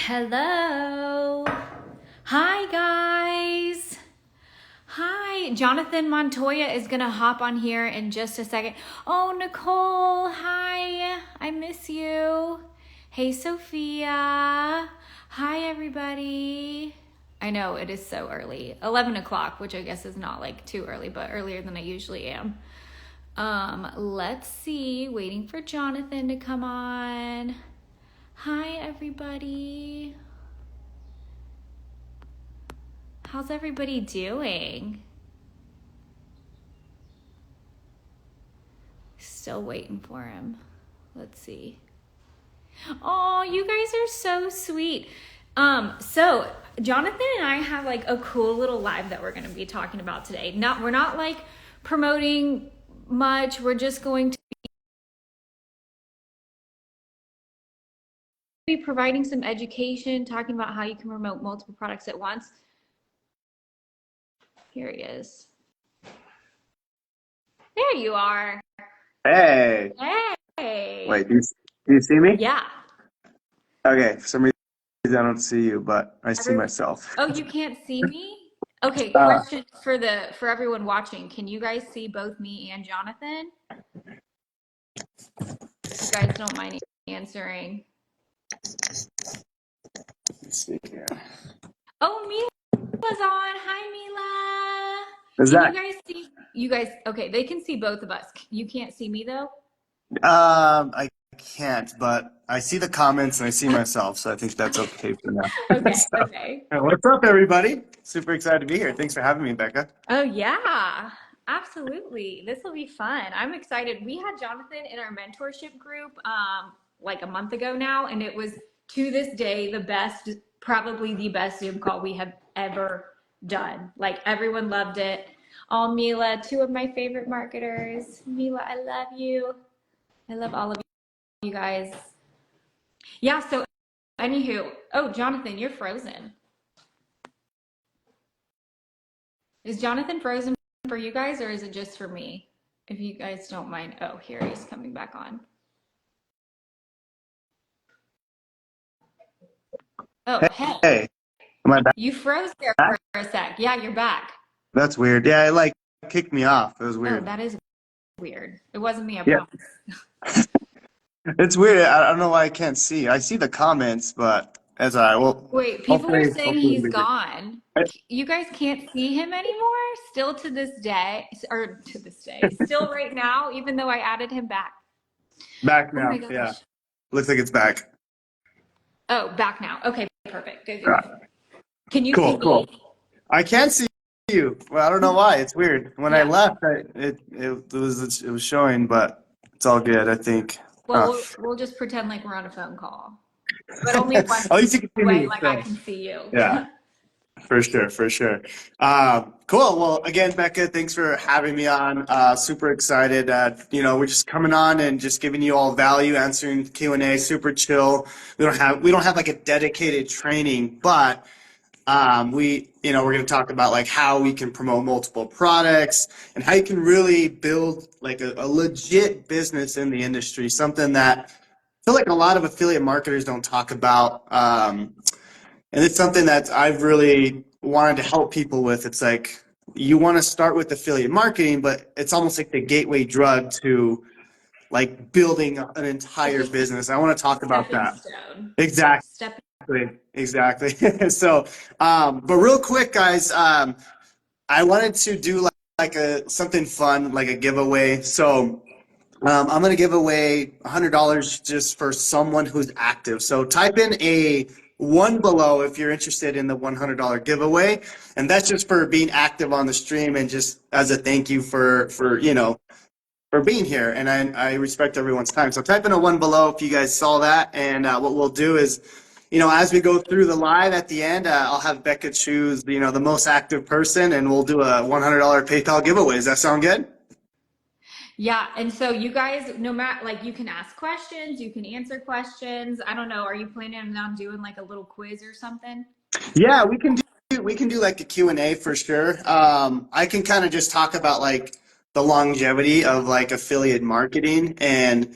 Hello. Hi, guys. Hi. Jonathan Montoya is going to hop on here in just a second. Oh, Nicole. Hi. I miss you. Hey, Sophia. Hi, everybody. I know it is so early. 11 o'clock, which I guess is not like too early, but earlier than I usually am. Let's see. Waiting for Jonathan to come on. Hi, everybody. How's everybody doing? Still waiting for him. Let's see. Oh, you guys are so sweet. So Jonathan and I have like a cool little live that we're going to be talking about today. We're not like promoting much. We're just going to be providing some education, talking about how you can promote multiple products at once. Here he is. There you are. Hey. Hey. Wait, do you see me? Yeah. Okay, for some reason I don't see you, but I see myself. Oh, you can't see me? Okay, Uh, question for everyone watching. Can you guys see both me and Jonathan? You guys don't mind answering. let's see here. Oh, Mila's on. Hi, Mila. Is Can you that? guys see? You guys, okay, they can see both of us. You can't see me though? I can't, but I see the comments and I see myself, so I think that's okay for now. Okay, So, okay. what's up, everybody? Super excited to be here. Thanks for having me, Becca. Oh, yeah, absolutely. This will be fun. I'm excited. We had Jonathan in our mentorship group like a month ago now, and it was to this day the best, probably the best Zoom call we have ever done. Like everyone loved it. Oh, Mila, two of my favorite marketers. Mila, I love you. I love all of you guys. Yeah, so anywho, oh, Jonathan, you're frozen. Is Jonathan frozen for you guys or is it just for me? If you guys don't mind. Oh, here he's coming back on. Oh, Hey, hey, hey, am I you froze there back? for a sec. Yeah, you're back. That's weird. Yeah, it like kicked me off. It was Oh, weird. that is weird. It wasn't me, I Yeah, promise. it's weird. I don't know why I can't see. I see the comments, but that's all right. Well, Wait, people are hopefully, saying hopefully he's it'll be gone. good. You guys can't see him anymore? Still to this day, or to this day, still right now, even though I added him back. Back Oh my now. Yeah. gosh. Looks like it's back. Oh, back now. Okay, perfect. Good, good, Yeah. good. Can you see Cool, me? cool. I can see you. Well, I don't know why. It's weird. When I Yeah. left, it was showing, but it's all good, I think. Well, Huh. we'll just pretend like we're on a phone call, but only one At least you can see way, me. like I So, can see you. yeah, for sure, for sure. Cool. Well, again, Becca, thanks for having me on. Super excited. We're just coming on and just giving you all value, answering Q&A. Super chill. We don't have like a dedicated training, but we're going to talk about like how we can promote multiple products and how you can really build like a legit business in the industry, something that I feel like a lot of affiliate marketers don't talk about. And it's something that I've really wanted to help people with. It's like you want to start with affiliate marketing, but it's almost like the gateway drug to like building an It's entire just business. I want to a talk about stepping that. stone. Exactly. Step. Exactly. So, but real quick, guys, I wanted to do like a something fun, like a giveaway. So, I'm gonna give away $100 just for someone who's active. So type in a one below if you're interested in the $100 giveaway, and that's just for being active on the stream and just as a thank you for being here, and I respect everyone's time. So type in a one below if you guys saw that, and what we'll do is, as we go through the live at the end, I'll have Becca choose, the most active person, and we'll do a $100 PayPal giveaway. Does that sound good? Yeah, and so you guys, no matter like you can ask questions, you can answer questions. I don't know. Are you planning on doing like a little quiz or something? Yeah, we can do like a Q&A for sure. I can kind of just talk about like the longevity of like affiliate marketing and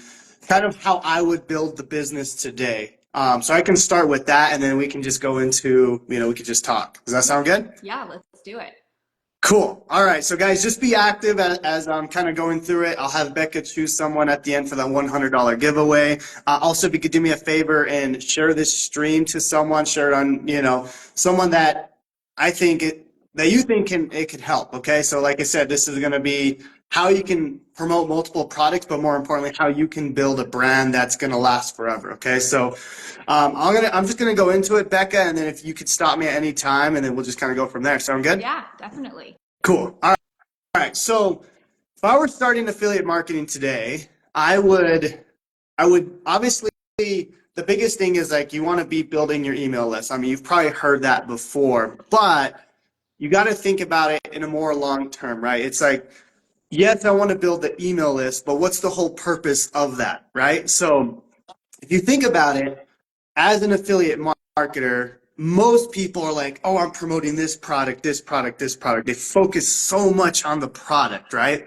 kind of how I would build the business today. So I can start with that, and then we can just go into, we could just talk. Does that sound good? Yeah, let's do it. Cool. All right. So, guys, just be active as I'm kind of going through it. I'll have Becca choose someone at the end for that $100 giveaway. Also, if you could do me a favor and share this stream to someone, share it on, someone that that you think it could help. Okay. So, like I said, this is going to be how you can promote multiple products, but more importantly, how you can build a brand that's going to last forever. Okay. So, I'm just gonna go into it, Becca, and then if you could stop me at any time, and then we'll just kind of go from there. Sound good? Yeah, definitely. Cool. All right. So if I were starting affiliate marketing today, I would obviously, the biggest thing is like you want to be building your email list. I mean, you've probably heard that before, but you got to think about it in a more long term, right? It's like, yes, I want to build the email list, but what's the whole purpose of that, right? So if you think about it, as an affiliate marketer, most people are like, oh, I'm promoting this product, this product, this product. They focus so much on the product, right?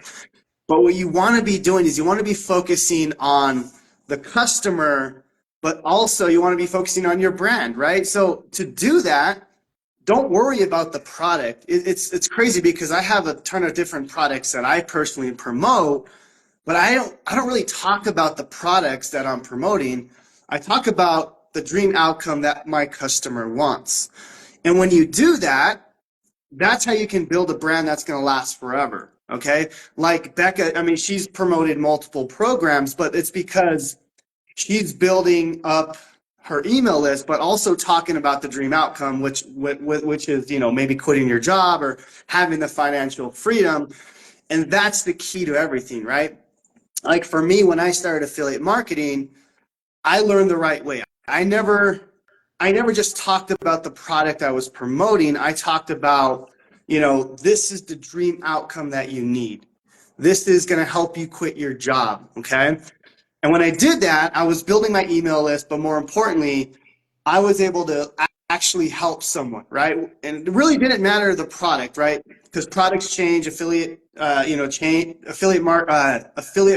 But what you want to be doing is you want to be focusing on the customer, but also you want to be focusing on your brand, right? So to do that, don't worry about the product. It's crazy because I have a ton of different products that I personally promote, but I don't really talk about the products that I'm promoting. I talk about the dream outcome that my customer wants. And when you do that, that's how you can build a brand that's going to last forever. Okay? Like Becca, I mean, she's promoted multiple programs, but it's because she's building up her email list, but also talking about the dream outcome, which is, maybe quitting your job or having the financial freedom. And that's the key to everything, right? Like for me, when I started affiliate marketing, I learned the right way. I never just talked about the product I was promoting. I talked about, this is the dream outcome that you need. This is going to help you quit your job. Okay. And when I did that, I was building my email list, but more importantly, I was able to actually help someone, right? And it really didn't matter the product, right? Because products change, affiliate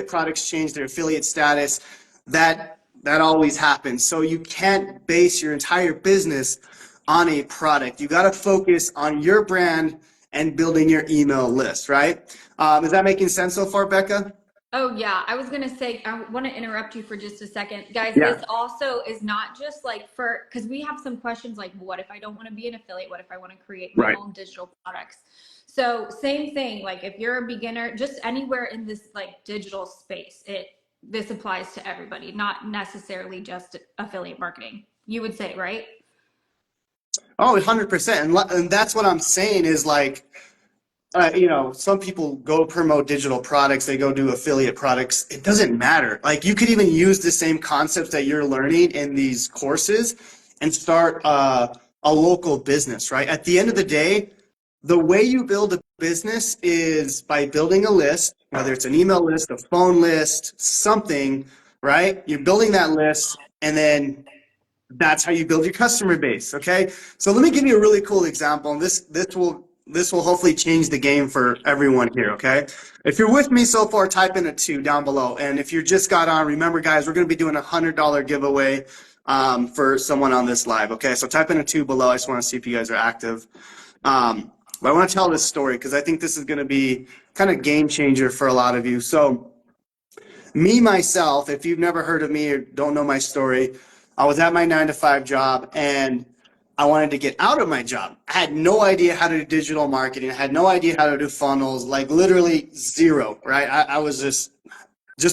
products change their affiliate status. That always happens. So you can't base your entire business on a product. You got to focus on your brand and building your email list, right? Is that making sense so far, Becca? Oh, yeah. I was going to say, I want to interrupt you for just a second. Guys, Yeah. this also is not just like because we have some questions like, what if I don't want to be an affiliate? What if I want to create my Right. own digital products? So, same thing. Like, if you're a beginner, just anywhere in this like digital space, this applies to everybody, not necessarily just affiliate marketing. You would say, right? Oh, 100%. And that's what I'm saying is like, some people go promote digital products, they go do affiliate products. It doesn't matter. Like you could even use the same concepts that you're learning in these courses and start a local business, right? At the end of the day, the way you build a business is by building a list, whether it's an email list, a phone list, something, right? You're building that list, and then that's how you build your customer base. Okay, so let me give you a really cool example, and this will hopefully change the game for everyone here. Okay, if you're with me so far, type in a 2 down below, and if you just got on, remember guys, we're going to be doing $100 giveaway for someone on this live. Okay, so type in a 2 below. I just want to see if you guys are active. But I want to tell this story because I think this is going to be kind of game changer for a lot of you. So me, myself, if you've never heard of me or don't know my story, I was at my 9 to 5 job and I wanted to get out of my job. I had no idea how to do digital marketing. I had no idea how to do funnels, like literally zero, right? I was just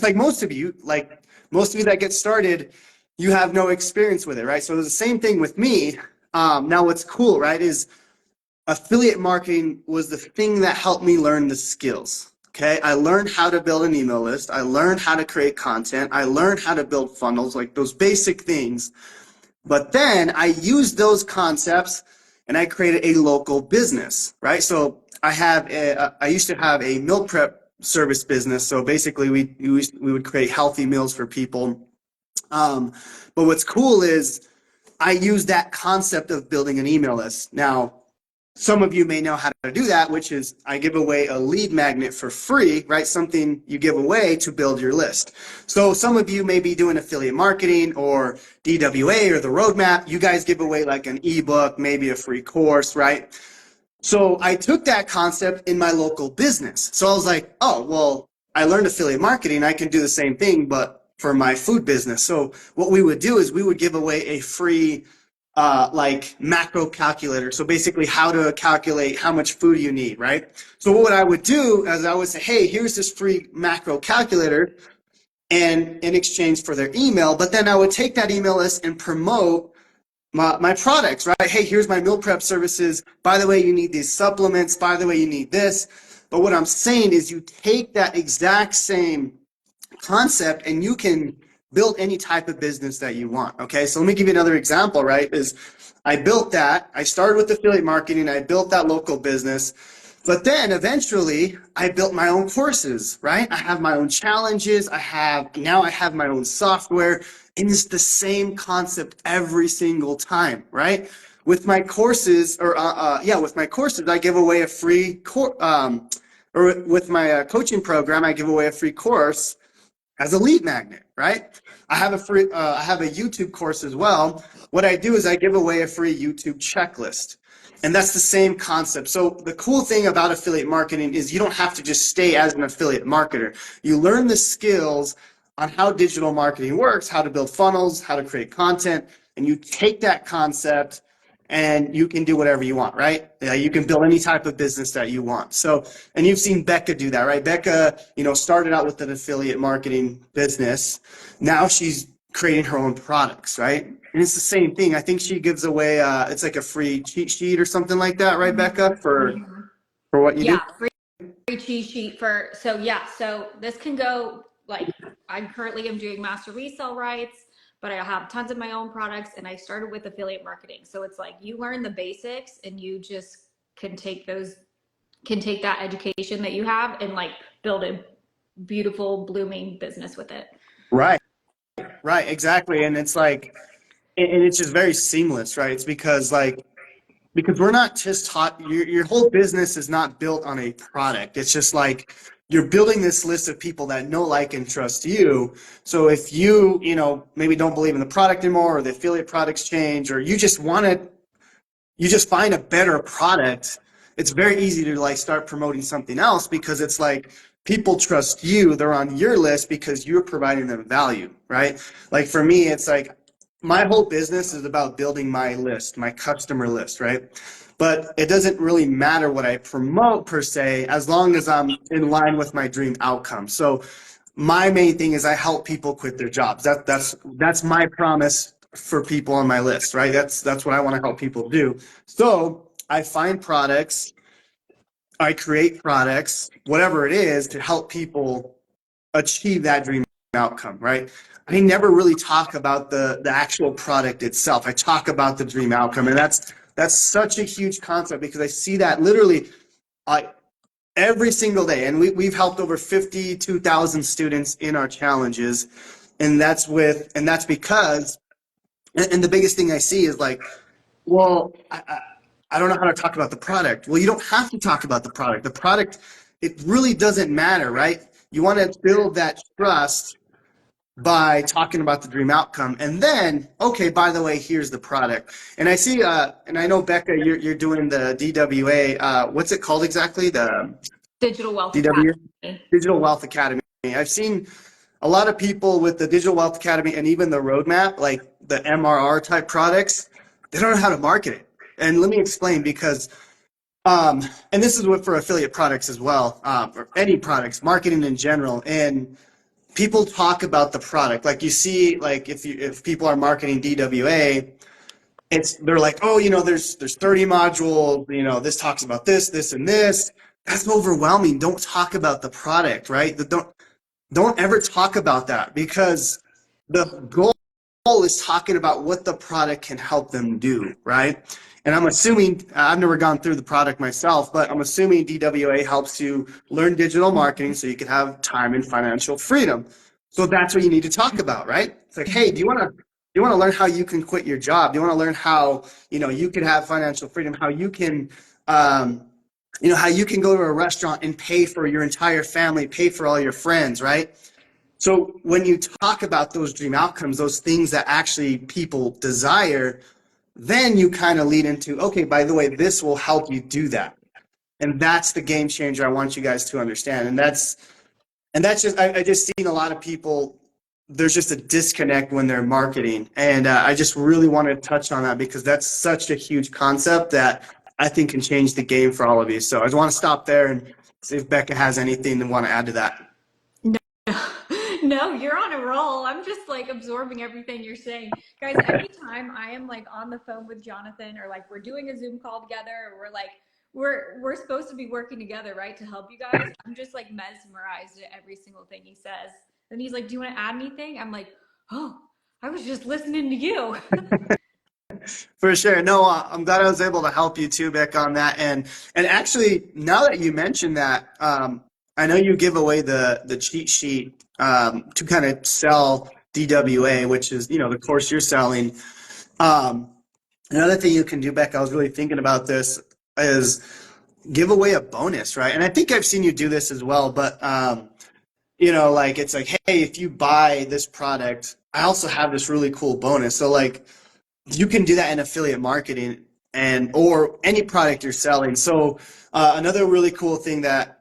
like most of you, like most of you that get started, you have no experience with it, right? So it was the same thing with me. Now what's cool, right, is affiliate marketing was the thing that helped me learn the skills. Okay, I learned how to build an email list. I learned how to create content. I learned how to build funnels, like those basic things. But then I used those concepts and I created a local business, right? So I used to have a meal prep service business. So basically we would create healthy meals for people. But what's cool is I use that concept of building an email list. Now, Some of you may know how to do that, which is I give away a lead magnet for free, right? Something you give away to build your list. So some of you may be doing affiliate marketing or DWA or the roadmap. You guys give away like an ebook, maybe a free course, right? So I took that concept in my local business. So I was like, oh, well, I learned affiliate marketing. I can do the same thing, but for my food business. So what we would do is we would give away a free like macro calculator. So basically how to calculate how much food you need, right? So what I would do is I would say, hey, here's this free macro calculator and in exchange for their email, but then I would take that email list and promote my products, right? Hey, here's my meal prep services. By the way, you need these supplements. By the way, you need this. But what I'm saying is you take that exact same concept and you can build any type of business that you want. Okay, so let me give you another example, right? Is I built that. I started with affiliate marketing. I built that local business. But then eventually I built my own courses, right? I have my own challenges. I have my own software, and it's the same concept every single time, right? With my courses, with my courses, I give away a free or with my coaching program, I give away a free course as a lead magnet, right? I have a YouTube course as well. What I do is I give away a free YouTube checklist. And that's the same concept. So the cool thing about affiliate marketing is you don't have to just stay as an affiliate marketer. You learn the skills on how digital marketing works, how to build funnels, how to create content, and you take that concept and you can do whatever you want, right? You can build any type of business that you want. So, and you've seen Becca do that, right? Becca, started out with an affiliate marketing business. Now she's creating her own products, right? And it's the same thing. I think she gives away, it's like a free cheat sheet or something like that, right, Becca, for what you do? Yeah, free cheat sheet for, so this can go like, I'm currently am doing master resale rights, but I have tons of my own products and I started with affiliate marketing. So it's like you learn the basics and you just can take that education that you have and like build a beautiful blooming business with it. Right, right, exactly. And it's like, and it's just very seamless, right? It's because we're not just taught, your whole business is not built on a product. It's just like you're building this list of people that know, like, and trust you. So if you, maybe don't believe in the product anymore, or the affiliate products change, or you just find a better product, it's very easy to like start promoting something else because it's like people trust you. They're on your list because you're providing them value, right? Like for me, it's like my whole business is about building my list, my customer list, right? But it doesn't really matter what I promote per se, as long as I'm in line with my dream outcome. So my main thing is I help people quit their jobs. That's my promise for people on my list, right? That's what I want to help people do. So I find products, I create products, whatever it is, to help people achieve that dream outcome, right? I never really talk about the actual product itself. I talk about the dream outcome, and that's such a huge concept because I see that literally every single day. And we've helped over 52,000 students in our challenges, and that's because, and the biggest thing I see is like, well, I don't know how to talk about the product. Well, you don't have to talk about the product. The product, it really doesn't matter, right? You want to build that trust by talking about the dream outcome, and then, okay, by the way, here's the product. And I see, and I know Becca, you're doing the DWA. What's it called exactly? The Digital Wealth DW, Academy. Digital Wealth Academy. I've seen a lot of people with the Digital Wealth Academy and even the roadmap, like the MRR type products, they don't know how to market it. And let me explain because, and this is what for affiliate products as well, or any products, marketing in general. And people talk about the product. Like you see, like if people are marketing DWA, they're like, oh, there's 30 modules, this talks about this, and this. That's overwhelming. Don't talk about the product, right? Don't ever talk about that because the goal is talking about what the product can help them do, right? And I'm assuming, I've never gone through the product myself, but I'm assuming DWA helps you learn digital marketing so you can have time and financial freedom. So that's what you need to talk about, right? It's like, hey, do you want to learn how you can quit your job? Do you want to learn how, you can have financial freedom, how you can how you can go to a restaurant and pay for your entire family, pay for all your friends, right? So when you talk about those dream outcomes, those things that actually people desire, then you kind of lead into, okay, by the way, this will help you do that. And that's the game changer I want you guys to understand. And that's just, I just seen a lot of people, there's just a disconnect when they're marketing. And I just really wanted to touch on that because that's such a huge concept that I think can change the game for all of you. So I just want to stop there and see if Becca has anything to want to add to that. No, you're on a roll. I'm just like absorbing everything you're saying. Guys, anytime I am like on the phone with Jonathan or like we're doing a Zoom call together or we're like we're supposed to be working together, right, to help you guys. I'm just like mesmerized at every single thing he says. And he's like, "Do you want to add anything?" I'm like, "Oh, I was just listening to you." For sure. No, I'm glad I was able to help you too, Beck, on that. And actually, now that you mentioned that, I know you give away the cheat sheet to kind of sell DWA, which is the course you're selling. Um, Another thing you can do, Beck, I was really thinking about this, is give away a bonus, right? And I think I've seen you do this as well, but like it's like, hey, if you buy this product, I also have this really cool bonus. So like you can do that in affiliate marketing and or any product you're selling. So another really cool thing that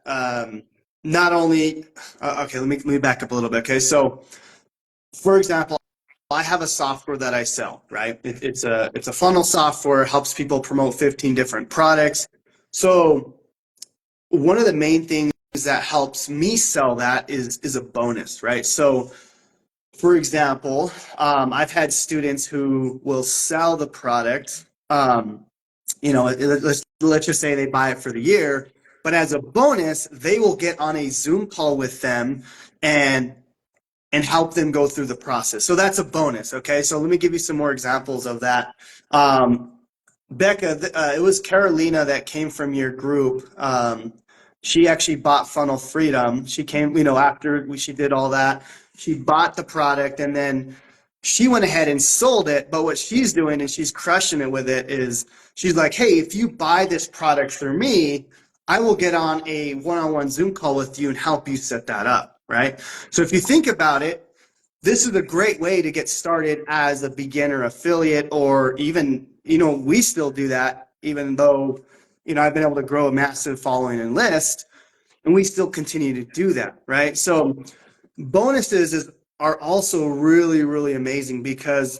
not only okay, let me back up a little bit. Okay, so for example, I have a software that I sell, right? It's a funnel software, helps people promote 15 different products. So one of the main things that helps me sell that is a bonus, right? So for example, I've had students who will sell the product. Let's just say they buy it for the year, but as a bonus, they will get on a Zoom call with them and help them go through the process. So that's a bonus. Okay, so let me give you some more examples of that. Becca, it was Carolina that came from your group. She actually bought Funnel Freedom. She came, after she did all that, she bought the product and then she went ahead and sold it. But what she's doing and she's crushing it with it is she's like, hey, if you buy this product through me, I will get on a one-on-one Zoom call with you and help you set that up, right? So if you think about it, this is a great way to get started as a beginner affiliate, or even, we still do that, even though, I've been able to grow a massive following and list, and we still continue to do that, right? So are also really, really amazing because,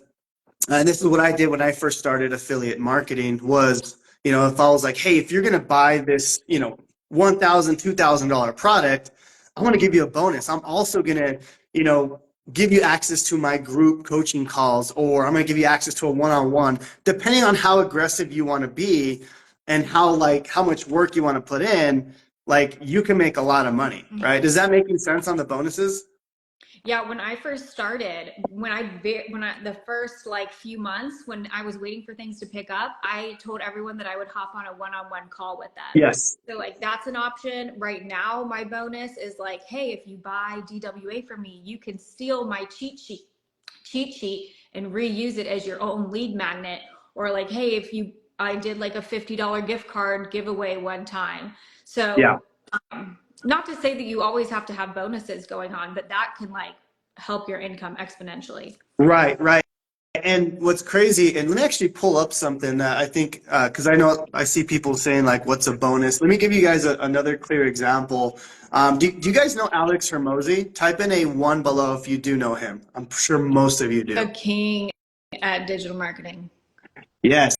and this is what I did when I first started affiliate marketing was, if I was like, hey, if you're going to buy this, $1,000, $2,000 product, I want to give you a bonus. I'm also going to, give you access to my group coaching calls, or I'm going to give you access to a one-on-one, depending on how aggressive you want to be and how much work you want to put in, like you can make a lot of money, right? Does that make sense on the bonuses? Yeah, when I first started, the first like few months when I was waiting for things to pick up, I told everyone that I would hop on a one-on-one call with them. Yes. So like that's an option. Right now, my bonus is like, hey, if you buy DWA from me, you can steal my cheat sheet and reuse it as your own lead magnet. Or like, hey, I did like a $50 gift card giveaway one time. Yeah. So not to say that you always have to have bonuses going on, but that can like help your income exponentially. Right, right. And what's crazy, and let me actually pull up something that I think, because I know I see people saying like, what's a bonus? Let me give you guys another clear example. Do you guys know Alex Hermosi? Type in a one below if you do know him. I'm sure most of you A do. king at digital marketing Yes.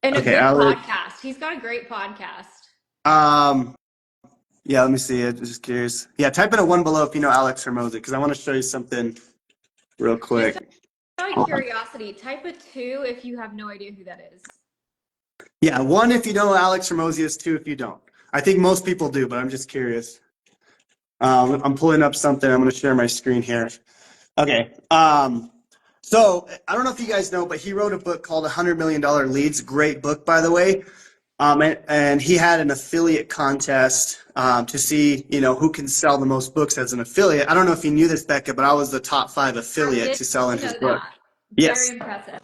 and a Okay, good Alex. podcast. He's got a great podcast. Um, yeah, let me see it. Just curious. Yeah, type in a one below if you know Alex Hermosi, because I want to show you something real Just quick. out of curiosity, type a 2 if you have no idea who that is. Yeah, one if you know who Alex Hermosi is, two if you don't. I think most people do, but I'm just curious. I'm pulling up something. I'm going to share my screen here. Okay. So I don't know if you guys know, but he wrote a book called $100 Million Leads. Great book, by the way. And he had an affiliate contest to see, who can sell the most books as an affiliate. I don't know if you knew this, Becca, but I was the top 5 I affiliate did to sell in his know book. that. Very Yes. impressive.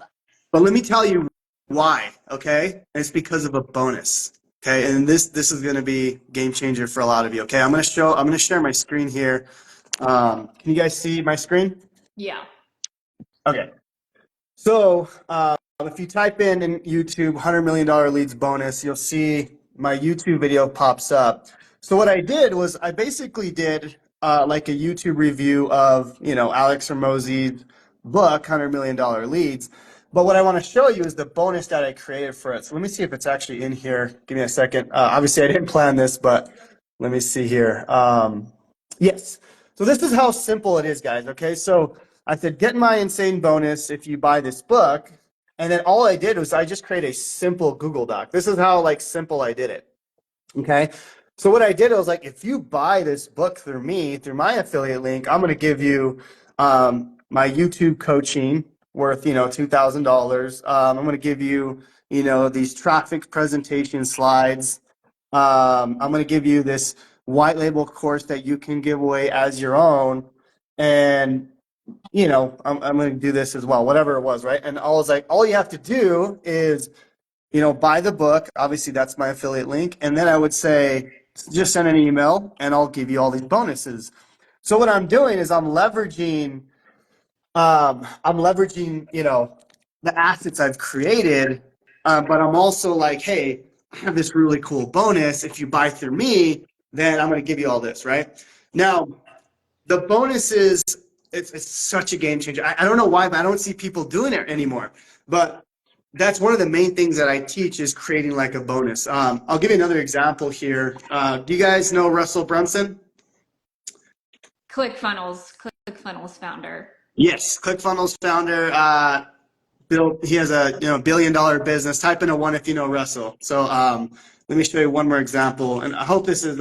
But let me tell you Why? Okay, and it's because of a bonus. Okay, and this is going to be game changer for a lot of you. Okay, I'm going to share my screen here. Can you guys see my screen? Yeah. Okay. So if you type in YouTube $100 million leads bonus, you'll see my YouTube video pops up. So what I did was I basically did like a YouTube review of Alex Hormozi's book $100 million leads. But what I want to show you is the bonus that I created for it. So let me see if it's actually in here. Give me a second. Obviously, I didn't plan this, but let me see here. Yes. So this is how simple it is, guys. Okay. So I said, get my insane bonus if you buy this book. And then all I did was I just create a simple Google Doc. This is how like simple I did it. Okay. So what I did was like, if you buy this book through me, through my affiliate link, I'm going to give you my YouTube coaching worth, $2,000. I'm going to give you, these traffic presentation slides. I'm going to give you this white label course that you can give away as your own. And I'm going to do this as well, whatever it was, right? And I was like, all you have to do is, buy the book. Obviously, that's my affiliate link. And then I would say, just send an email and I'll give you all these bonuses. So what I'm doing is I'm leveraging, the assets I've created, but I'm also like, hey, I have this really cool bonus. If you buy through me, then I'm going to give you all this, right? Now, the bonus is it's such a game changer. I don't know why, but I don't see people doing it anymore. But that's one of the main things that I teach is creating like a bonus. I'll give you another example here. Do you guys know Russell Brunson? ClickFunnels founder. Yes, ClickFunnels founder. He has a $1 billion business. Type in a one if you know Russell. So let me show you one more example, and I hope this is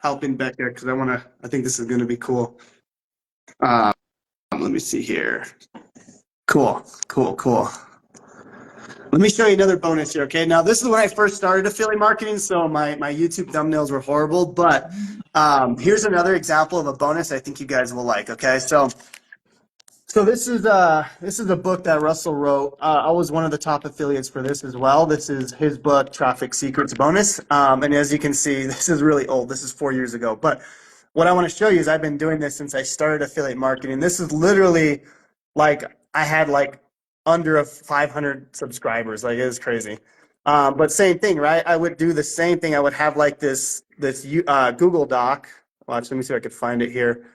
helping Becca because I think this is going to be cool. Let me see here. Cool, cool, cool. Let me show you another bonus here, okay? Now, this is when I first started affiliate marketing, so my YouTube thumbnails were horrible, but here's another example of a bonus I think you guys will like, okay? So this is a book that Russell wrote. I was one of the top affiliates for this as well. This is his book, Traffic Secrets Bonus. And as you can see, this is really old. This is 4 years ago. But what I want to show you is I've been doing this since I started affiliate marketing. This is literally like I had like under 500 subscribers. Like it was crazy. But same thing, right? I would do the same thing. I would have like this Google Doc. Watch, let me see if I could find it here.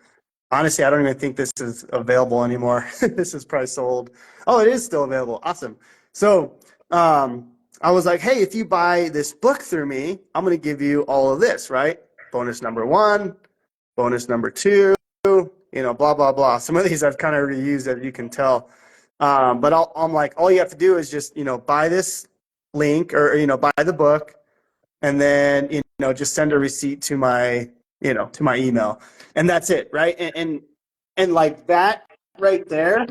Honestly, I don't even think this is available anymore. This is probably sold. Oh, it is still available. Awesome. So I was like, hey, if you buy this book through me, I'm going to give you all of this, right? Bonus number one, bonus number two, blah, blah, blah. Some of these I've kind of reused, as you can tell. But I'm like, all you have to do is just, buy this link or, buy the book and then, just send a receipt to my email. And that's it, right? And like that right there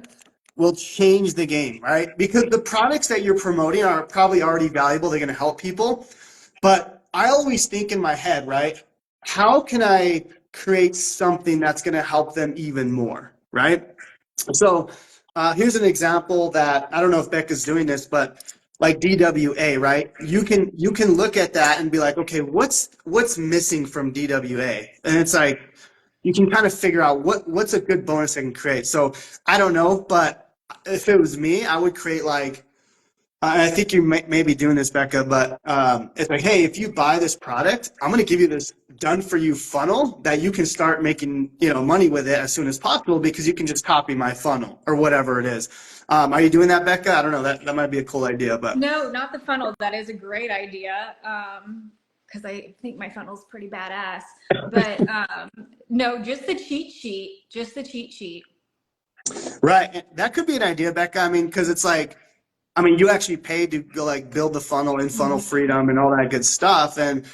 will change the game, right? Because the products that you're promoting are probably already valuable. They're going to help people. But I always think in my head, right? How can I create something that's going to help them even more, right? So here's an example that I don't know if Becca's doing this, but like DWA, right? You can look at that and be like, okay, what's missing from DWA? And it's like you can kind of figure out what's a good bonus I can create. So I don't know, but if it was me, I would create like I think you may be doing this, Becca, but it's like, hey, if you buy this product, I'm going to give you this done for you funnel that you can start making, money with it as soon as possible because you can just copy my funnel or whatever it is. Are you doing that, Becca? I don't know. That might be a cool idea, but No, not the funnel. That is a great idea. Because I think my funnel's pretty badass. But no, just the cheat sheet. Just the cheat sheet. right. That could be an idea, Becca. I mean, because it's like, you actually paid to go like build the funnel in Funnel Freedom and all that good stuff. And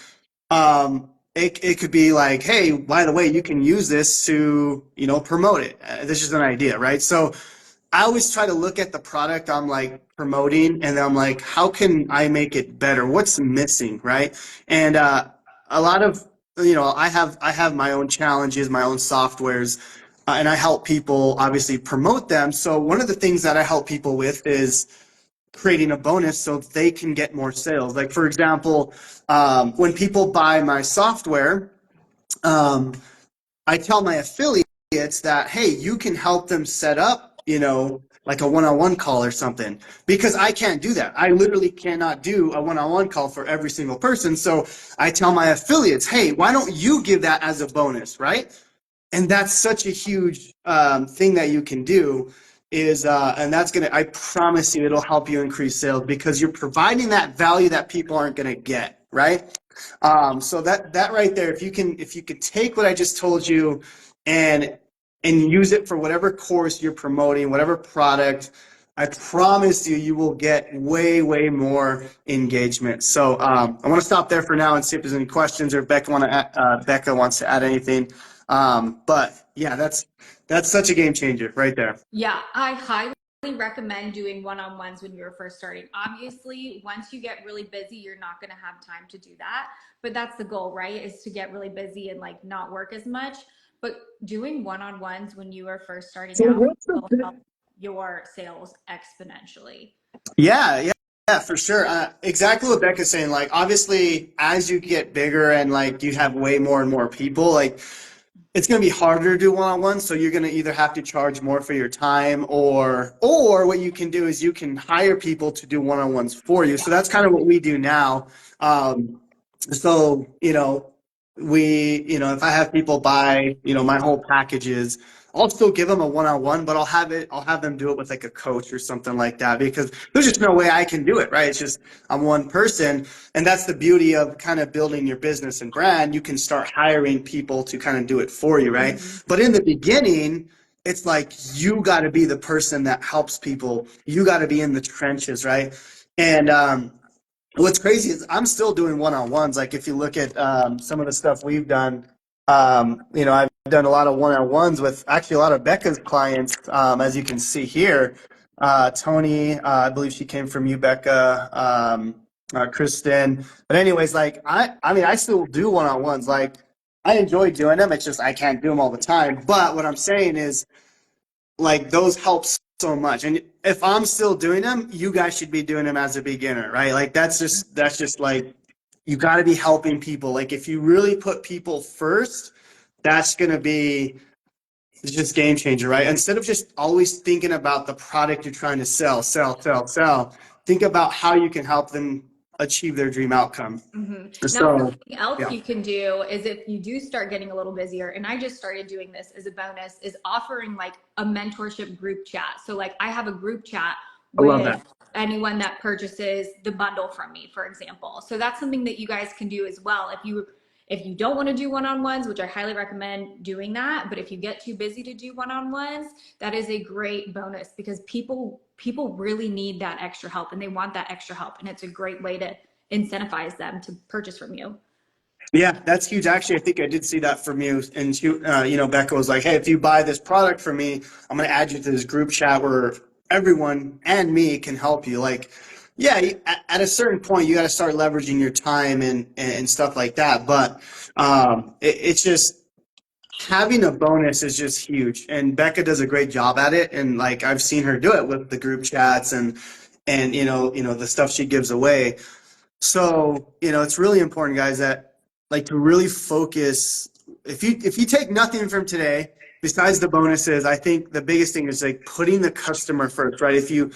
it could be like, hey, by the way, you can use this to, promote it. This is an idea, right? So I always try to look at the product I'm like promoting and I'm like, how can I make it better? What's missing, right? And a lot of, I have my own challenges, my own softwares, and I help people obviously promote them. So one of the things that I help people with is creating a bonus so they can get more sales. Like for example, when people buy my software, um, I tell my affiliates that, hey, you can help them set up, like a one-on-one call or something, because I can't do that. I literally cannot do a one-on-one call for every single person. So I tell my affiliates, hey, why don't you give that as a bonus, right? And that's such a huge thing that you can do is and that's gonna, I promise you, it'll help you increase sales because you're providing that value that people aren't gonna get, right? So that right there, if you could take what I just told you and use it for whatever course you're promoting, whatever product, I promise you, you will get way, way more engagement. So I want to stop there for now and see if there's any questions or Becca wants to add anything. But yeah, that's such a game changer right there. Yeah, I highly recommend doing one-on-ones when you're first starting. Obviously, once you get really busy, you're not going to have time to do that. But that's the goal, right? Is to get really busy and like not work as much. But doing one-on-ones when you are first starting So out what's will the help your sales exponentially. Yeah, for sure. Exactly what Becca's saying. Like, obviously, as you get bigger and like you have way more and more people, like it's going to be harder to do one-on-one. So you're going to either have to charge more for your time, or what you can do is you can hire people to do one-on-ones for you. So that's kind of what we do now. So if I have people buy my whole packages, I'll still give them a one-on-one, but I'll have them do it with like a coach or something like that because there's just no way I can do it, right? It's just I'm one person, and that's the beauty of kind of building your business and brand. You can start hiring people to kind of do it for you, right? But in the beginning, it's like you got to be the person that helps people. You got to be in the trenches, right? And what's crazy is I'm still doing one-on-ones. Like if you look at some of the stuff we've done, I've done a lot of one-on-ones with actually a lot of Becca's clients, as you can see here. Tony, I believe she came from you, Becca, Kristen. But anyways, like I mean, I still do one-on-ones. Like I enjoy doing them. It's just I can't do them all the time. But what I'm saying is like those help so much. And if I'm still doing them, you guys should be doing them as a beginner, right? Like that's just like you got to be helping people. Like if you really put people first, that's going to be it's just game changer, right? Instead of just always thinking about the product you're trying to sell, think about how you can help them achieve their dream outcome. Now, So, something else yeah, you can do is if you do start getting a little busier, and I just started doing this as a bonus, is offering like a mentorship group chat. So, like, I have a group chat I love with that. anyone that purchases the bundle from me, for example. So that's something that you guys can do as well. If you don't want to do one-on-ones, which I highly recommend doing that, but if you get too busy to do one-on-ones, that is a great bonus because people really need that extra help and they want that extra help, and it's a great way to incentivize them to purchase from you. Yeah, that's huge. Actually, I think I did see that from you. And Becca was like, "Hey, if you buy this product from me, I'm going to add you to this group chat where everyone and me can help you." Like, yeah, at a certain point, you got to start leveraging your time and stuff like that. But it's just having a bonus is just huge, and Becca does a great job at it. And like I've seen her do it with the group chats and the stuff she gives away. So, it's really important, guys, that like to really focus. If you take nothing from today, besides the bonuses, I think the biggest thing is like putting the customer first, right? If you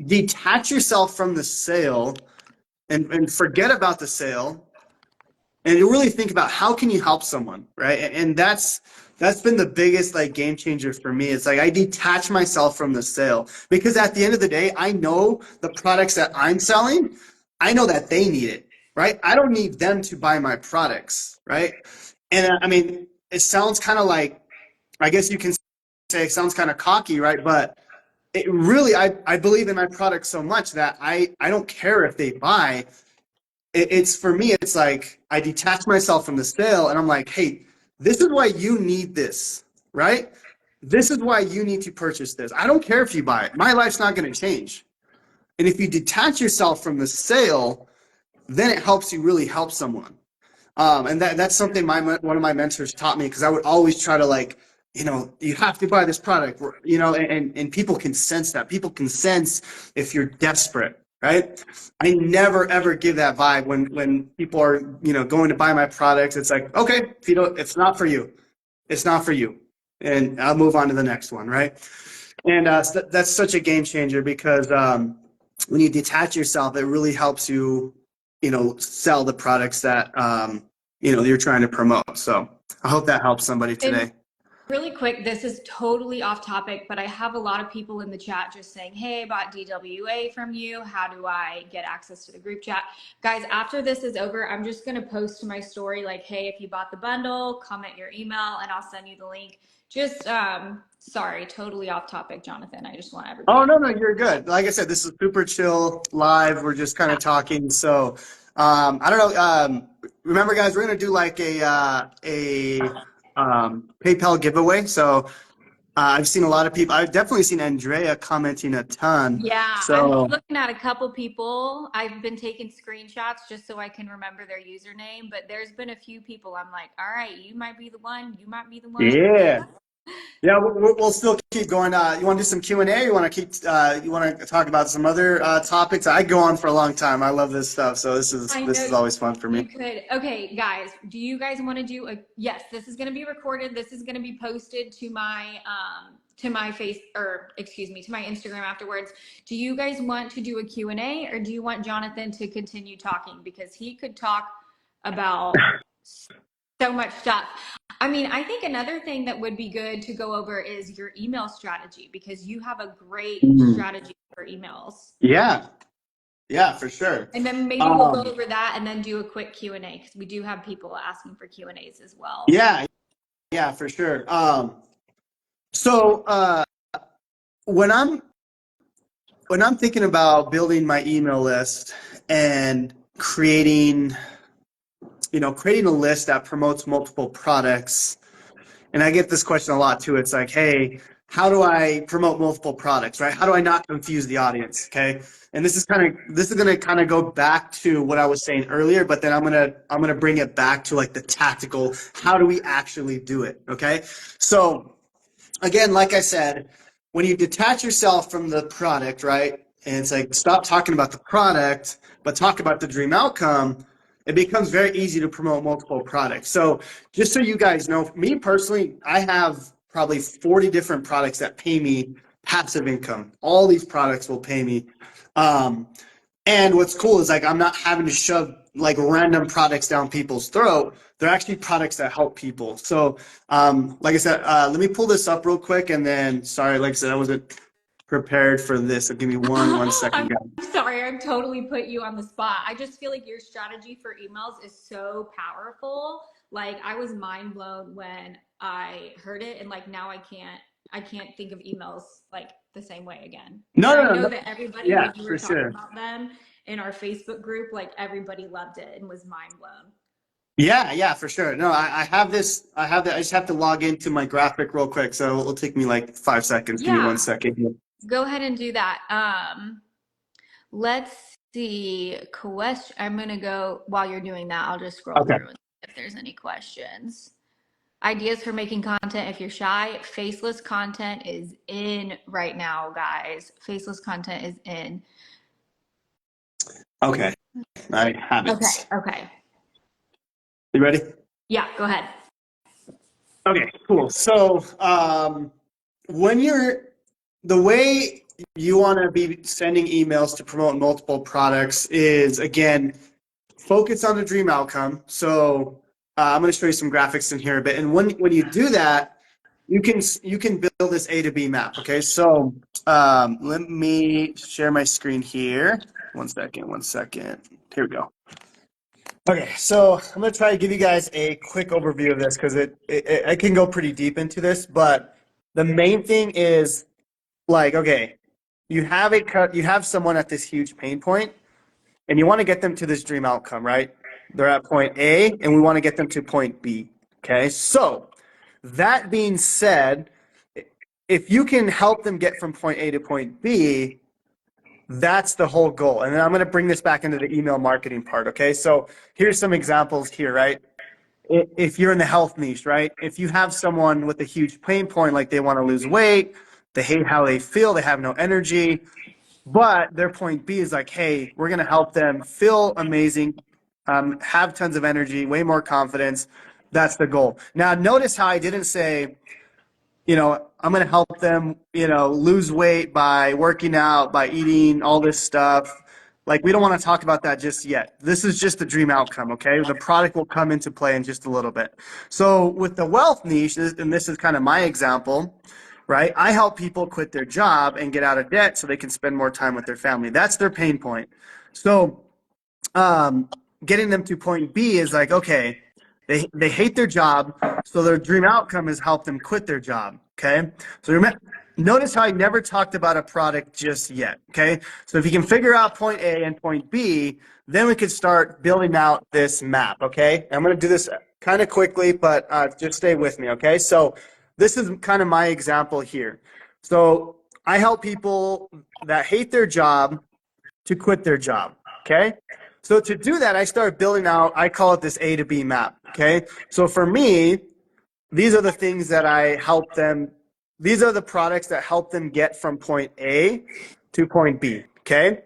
detach yourself from the sale and forget about the sale and you really think about how can you help someone, right? And that's been the biggest like game changer for me. It's like I detach myself from the sale because at the end of the day, I know the products that I'm selling, I know that they need it, right? I don't need them to buy my products, right? And I mean, it sounds kind of like, I guess you can say it sounds kind of cocky, right? But it really, I believe in my product so much that I don't care if they buy. It's for me, it's like I detach myself from the sale and I'm like, hey, this is why you need this, right? This is why you need to purchase this. I don't care if you buy it. My life's not going to change. And if you detach yourself from the sale, then it helps you really help someone. And that's something one of my mentors taught me because I would always try to like you have to buy this product, and people can sense that. People can sense if you're desperate, right? I never ever give that vibe when people are, going to buy my products. It's like, okay, if you don't, it's not for you. It's not for you. And I'll move on to the next one, right? And that's such a game changer because when you detach yourself, it really helps you, sell the products that, you're trying to promote. So I hope that helps somebody And today. really quick, this is totally off topic, but I have a lot of people in the chat just saying, hey, I bought DWA from you. How do I get access to the group chat? Guys, after this is over, I'm just going to post to my story like, hey, if you bought the bundle, comment your email and I'll send you the link. Just, sorry, totally off topic, Jonathan. I just want Oh, everybody to no, no, you're good. Like I said, this is super chill live. We're just kind of talking. So, I don't know. Remember, guys, we're gonna do like a PayPal giveaway. So, I've seen a lot of people. I've definitely seen Andrea commenting a ton. Yeah, I'm So, looking at a couple people. I've been taking screenshots just so I can remember their username, but there's been a few people I'm like, all right, you might be the one, you might be the one. yeah, yeah, we'll still keep going. You want to do some Q&A? You want to you want to talk about some other topics? I go on for a long time. I love this stuff. So I this know is always fun for me. you could. Okay, guys, do you guys want to do a yes, this is going to be recorded. This is going to be posted to my face or excuse me, to my Instagram afterwards. Do you guys want to do a Q&A or do you want Jonathan to continue talking because he could talk about so much stuff. I mean, I think another thing that would be good to go over is your email strategy because you have a great Mhm. strategy for emails. Yeah, yeah, for sure. And then maybe we'll go Um, over that and then do a quick Q&A because we do have people asking for Q&As as well. yeah, yeah, for sure. So when I'm when I'm thinking about building my email list and creating a list that promotes multiple products, and I get this question a lot too. It's like, hey, how do I promote multiple products, right? How do I not confuse the audience? Okay. And this is gonna kind of go back to what I was saying earlier, but then I'm gonna bring it back to like the tactical, how do we actually do it? Okay. So again, like I said, when you detach yourself from the product, right? And it's like stop talking about the product, but talk about the dream outcome, it becomes very easy to promote multiple products. So just so you guys know, me personally, I have probably 40 different products that pay me passive income. All these products will pay me. Um, and what's cool is like I'm not having to shove like random products down people's throat. They're actually products that help people. So, like I said, let me pull this up real quick, and then sorry, like I said, I wasn't prepared for this. So give me one second, I'm guys. sorry, I've totally put you on the spot. I just feel like your strategy for emails is so powerful. Like I was mind blown when I heard it and like now I can't think of emails like the same way again. No, And no, I no, know no. that everybody Yeah, when you were for talking sure. about them in our Facebook group, like everybody loved it and was mind blown. Yeah, yeah, for sure. No, I have this. I have that. I just have to log into my graphic real quick, so it'll take me like 5 seconds. Give me one Yeah, second here. go ahead and do that. Let's see. Question. I'm gonna go while you're doing that. I'll just scroll Okay. through and see if there's any questions. Ideas for making content if you're shy. Faceless content is in right now, guys. Faceless content is in. Okay. I have Okay. it. Okay. You ready? Yeah. Go ahead. Okay, cool. So, when you're the way you want to be sending emails to promote multiple products is again focus on the dream outcome. So, I'm going to show you some graphics in here a bit, and when you do that, you can build this A to B map. Okay, so let me share my screen here. One second. One second. Here we go. Okay, so I'm gonna try to give you guys a quick overview of this because I can go pretty deep into this, but the main thing is like, okay, you have someone at this huge pain point, and you want to get them to this dream outcome, right? They're at point A, and we want to get them to point B. Okay, so that being said, if you can help them get from point A to point B, that's the whole goal. And then I'm going to bring this back into the email marketing part. Okay, so here's some examples here, right? if you're in the health niche, right? If you have someone with a huge pain point, like they want to lose weight, they hate how they feel, they have no energy, but their point B is like, hey, we're going to help them feel amazing, have tons of energy, way more confidence. That's the goal. Now, notice how I didn't say, I'm going to help them, lose weight by working out, by eating all this stuff. Like, we don't want to talk about that just yet. This is just the dream outcome, okay? The product will come into play in just a little bit. So, with the wealth niche, and this is kind of my example, right? I help people quit their job and get out of debt so they can spend more time with their family. That's their pain point. So, um, getting them to point B is like, okay, they hate their job, so their dream outcome is help them quit their job. Okay, so notice how I never talked about a product just yet. Okay, so if you can figure out point A and point B, then we could start building out this map. Okay, I'm going to do this kind of quickly, but just stay with me. Okay, so this is kind of my example here. So I help people that hate their job to quit their job. Okay. So to do that, I start building out, I call it this A to B map. Okay. So for me, these are the things that I help them. These are the products that help them get from point A to point B. Okay.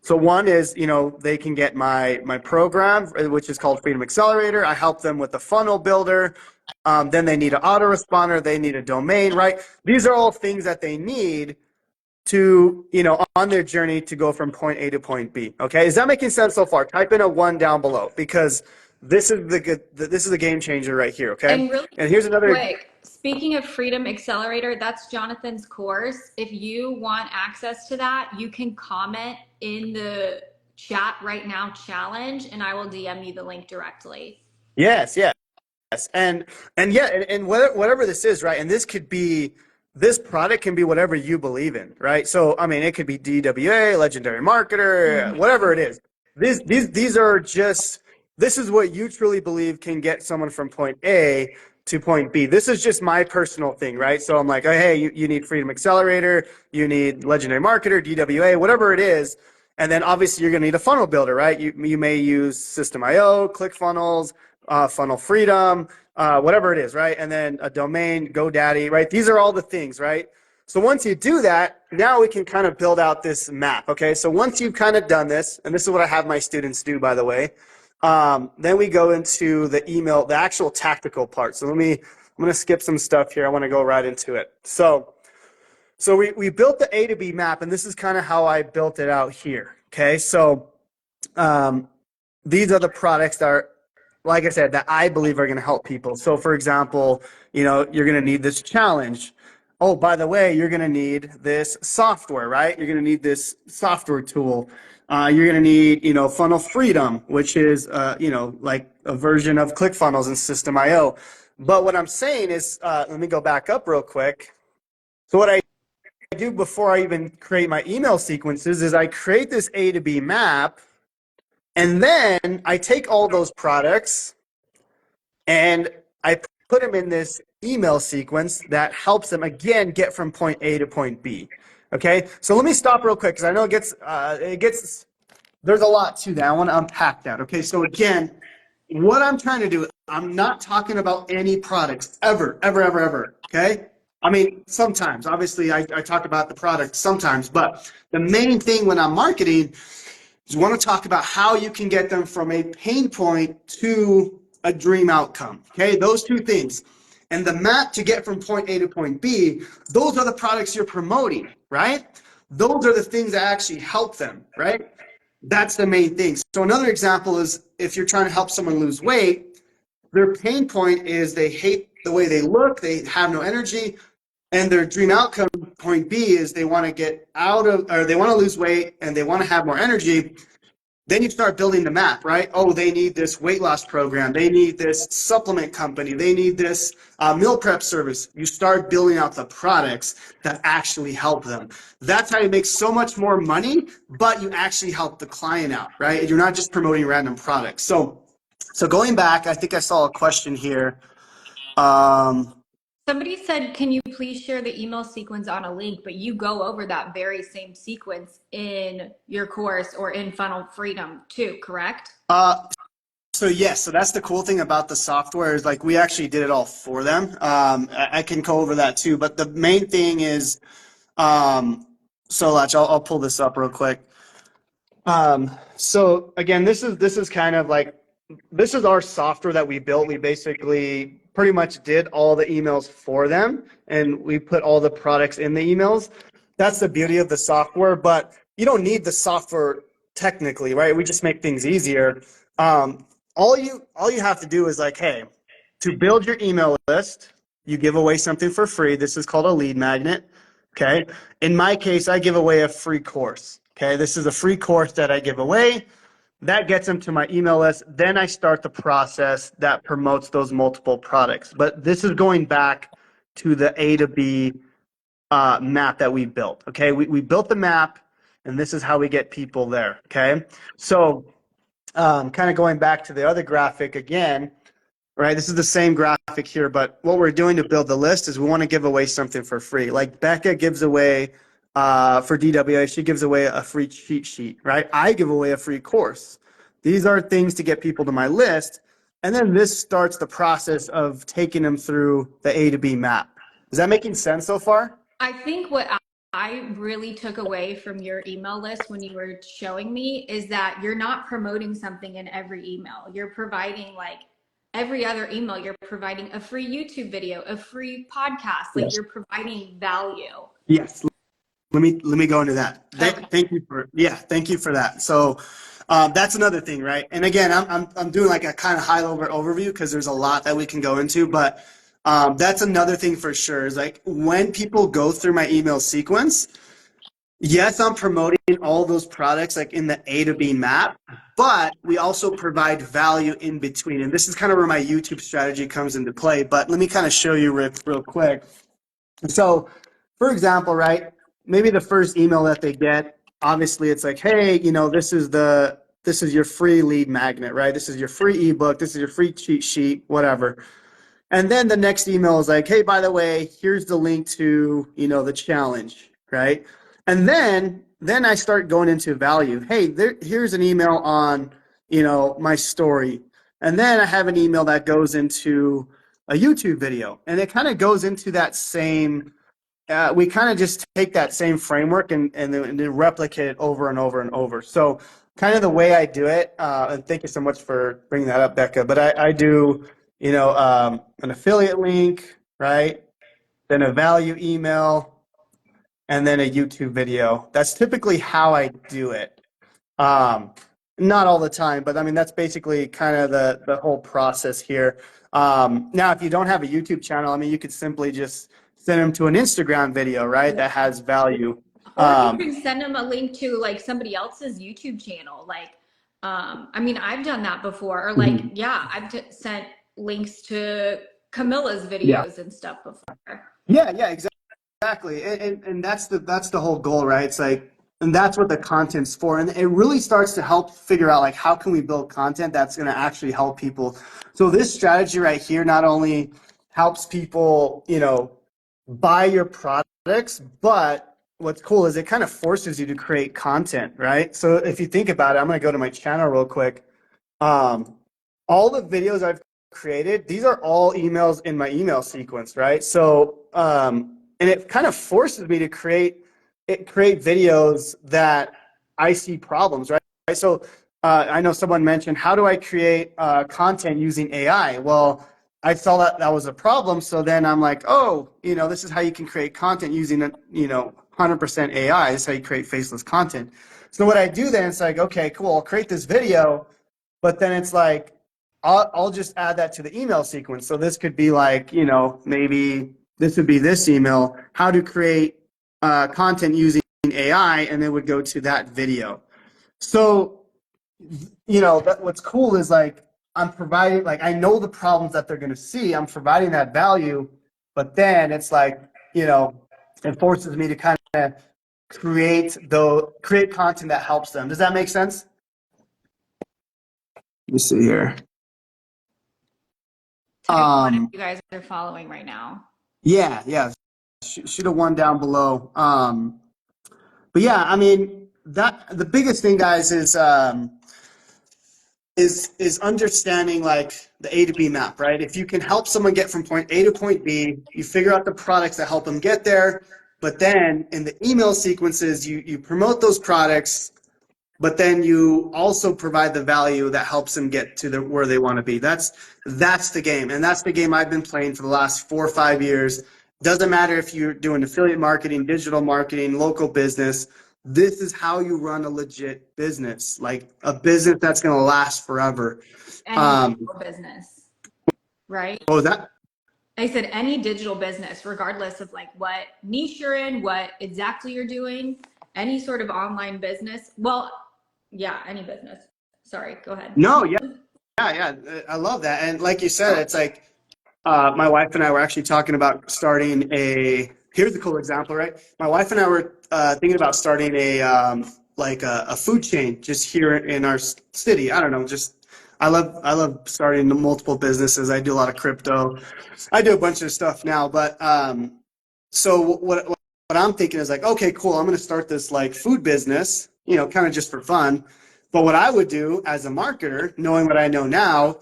So one is, they can get my program, which is called Freedom Accelerator. I help them with the funnel builder. Then they need an autoresponder. They need a domain, right? These are all things that they need to, on their journey to go from point A to point B. Okay, is that making sense so far? Type in a 1 down below, because this is the game changer right here. Okay, And really and here's another. quick, speaking of Freedom Accelerator, that's Jonathan's course. If you want access to that, you can comment in the chat right now challenge, and I will DM you the link directly. Yes, yes. Yes, and yeah, and whatever this is, right? And this product can be whatever you believe in, right? So I mean, it could be DWA, legendary marketer, whatever it is. These are just, this is what you truly believe can get someone from point A to point B. This is just my personal thing, right? So I'm like, oh, hey, you need Freedom Accelerator, you need legendary marketer, DWA, whatever it is. And then obviously you're going to need a funnel builder, right? You may use System.io, ClickFunnels, Funnel Freedom, whatever it is, right? And then a domain, GoDaddy, right? These are all the things, right? So once you do that, now we can kind of build out this map, okay? So once you've kind of done this, and this is what I have my students do, by the way, then we go into the email, the actual tactical part. So I'm going to skip some stuff here. I want to go right into it. So we built the A to B map, and this is kind of how I built it out here, okay? So these are the products that are, like I said, that I believe are going to help people. So for example, you're going to need this challenge. Oh, by the way, you're going to need this software, right? You're going to need this software tool. You're going to need, Funnel Freedom, which is, like a version of ClickFunnels and System.io. But what I'm saying is, let me go back up real quick. So what I do before I even create my email sequences is I create this A to B map, and then I take all those products and I put them in this email sequence that helps them, again, get from point A to point B. Okay, so let me stop real quick because I know it gets, there's a lot to that. I want to unpack that. Okay, so again, what I'm trying to do, I'm not talking about any products ever, ever, ever, ever. Okay, I mean, sometimes, obviously, I talk about the product sometimes, but the main thing when I'm marketing is want to talk about how you can get them from a pain point to a dream outcome. Okay, those two things. And the map to get from point A to point B, those are the products you're promoting, right? Those are the things that actually help them, right? That's the main thing. So another example is if you're trying to help someone lose weight, their pain point is they hate the way they look, they have no energy, and their dream outcome point B is they want to get out of, or they want to lose weight and they want to have more energy. Then you start building the map, right? Oh, they need this weight loss program. They need this supplement company. They need this meal prep service. You start building out the products that actually help them. That's how you make so much more money, but you actually help the client out, right? You're not just promoting random products. So going back, I think I saw a question here. Somebody said, can you please share the email sequence on a link? But you go over that very same sequence in your course or in Funnel Freedom too, correct? So yes, so that's the cool thing about the software is like we actually did it all for them. I can go over that too, but the main thing is, so Latch, I'll pull this up real quick. So again, this is kind of like this is our software that we built. We basically pretty much did all the emails for them, and we put all the products in the emails. That's the beauty of the software, but you don't need the software technically, right? We just make things easier. Um, all you have to do is like, hey, to build your email list, you give away something for free. This is called a lead magnet. Okay. In my case, I give away a free course. Okay. This is a free course that I give away. That gets them to my email list. Then I start the process that promotes those multiple products. But this is going back to the A to B map that we built. Okay. We built the map, and this is how we get people there. Okay. So, kind of going back to the other graphic again, right? This is the same graphic here, but what we're doing to build the list is we want to give away something for free. Like Becca gives away for DWA, she gives away a free cheat sheet, right? I give away a free course. These are things to get people to my list. And then this starts the process of taking them through the A to B map. Is that making sense so far? I think what I really took away from your email list when you were showing me is that you're not promoting something in every email. You're providing like every other email, you're providing a free YouTube video, a free podcast, like Yes. you're providing value. Yes. Let me go into that. Okay. Thank you for that. So that's another thing, right? And again, I'm doing like a kind of high level overview because there's a lot that we can go into, but that's another thing for sure is like when people go through my email sequence, yes, I'm promoting all those products like in the A to B map, but we also provide value in between. And this is kind of where my YouTube strategy comes into play. But let me kind of show you real quick. So, for example, right, maybe the first email that they get, obviously it's like, hey, this is your free lead magnet, right? This is your free ebook, this is your free cheat sheet, whatever. And then the next email is like, hey, by the way, here's the link to, the challenge, right? And then I start going into value. Hey, here's an email on, my story. And then I have an email that goes into a YouTube video. And it kind of goes into that same we kind of just take that same framework and then replicate it over and over and over. So kind of the way I do it, and thank you so much for bringing that up, Becca, but I do, an affiliate link, right? Then a value email, and then a YouTube video. That's typically how I do it. Um, Not all the time, but I mean, that's basically kind of the whole process here. Now, if you don't have a YouTube channel, I mean, you could simply just send them to an Instagram video, right? That has value. Or you Um, can send them a link to like somebody else's YouTube channel. Like, I mean, I've done that before. Or like, mhm. yeah, sent links to Camilla's Yeah. videos and stuff before. Yeah, exactly. And that's the whole goal, right? It's like, and that's what the content's for. And it really starts to help figure out like how can we build content that's going to actually help people. So this strategy right here not only helps people, buy your products, but what's cool is it kind of forces you to create content, right? So if you think about it, I'm going to go to my channel real quick. Um, all the videos I've created, these are all emails in my email sequence, right? So, and it kind of forces me to create videos that I see problems, right? So, I know someone mentioned, how do I create content using AI? Well, I saw that was a problem. So then I'm like, oh, this is how you can create content using, 100% AI. This is how you create faceless content. So what I do then, it's like, okay, cool. I'll create this video, but then it's like, I'll just add that to the email sequence. So this could be like, maybe this would be this email, how to create content using AI, and then would go to that video. So, what's cool is like, I'm providing, like, I know the problems that they're going to see. I'm providing that value, but then it's like, it forces me to kind of create content that helps them. Does that make sense? Let me see here. Type one if you guys are following right now. Yeah. Shoot a one down below. But yeah, I mean that the biggest thing, guys, is is understanding like the A to B map, right? If you can help someone get from point A to point B, you figure out the products that help them get there. But then in the email sequences, you promote those products, but then you also provide the value that helps them get to where they want to be. That's the game, and that's the game I've been playing for the last 4 or 5 years. Doesn't matter if you're doing affiliate marketing, digital marketing, local business. This is how you run a legit business, like a business that's going to last forever. Any digital business, right? What was that? I said any digital business, regardless of like what niche you're in, what exactly you're doing, any sort of online business. Well, yeah, any business. Sorry, go ahead. No, yeah, yeah. I love that. And like you said, it's like my wife and I were actually talking about starting a. Here's a cool example, right? My wife and I were thinking about starting like a food chain just here in our city. I don't know, just I love starting multiple businesses. I do a lot of crypto. I do a bunch of stuff now, but so what I'm thinking is like, okay, cool. I'm going to start this like food business, kind of just for fun. But what I would do as a marketer, knowing what I know now,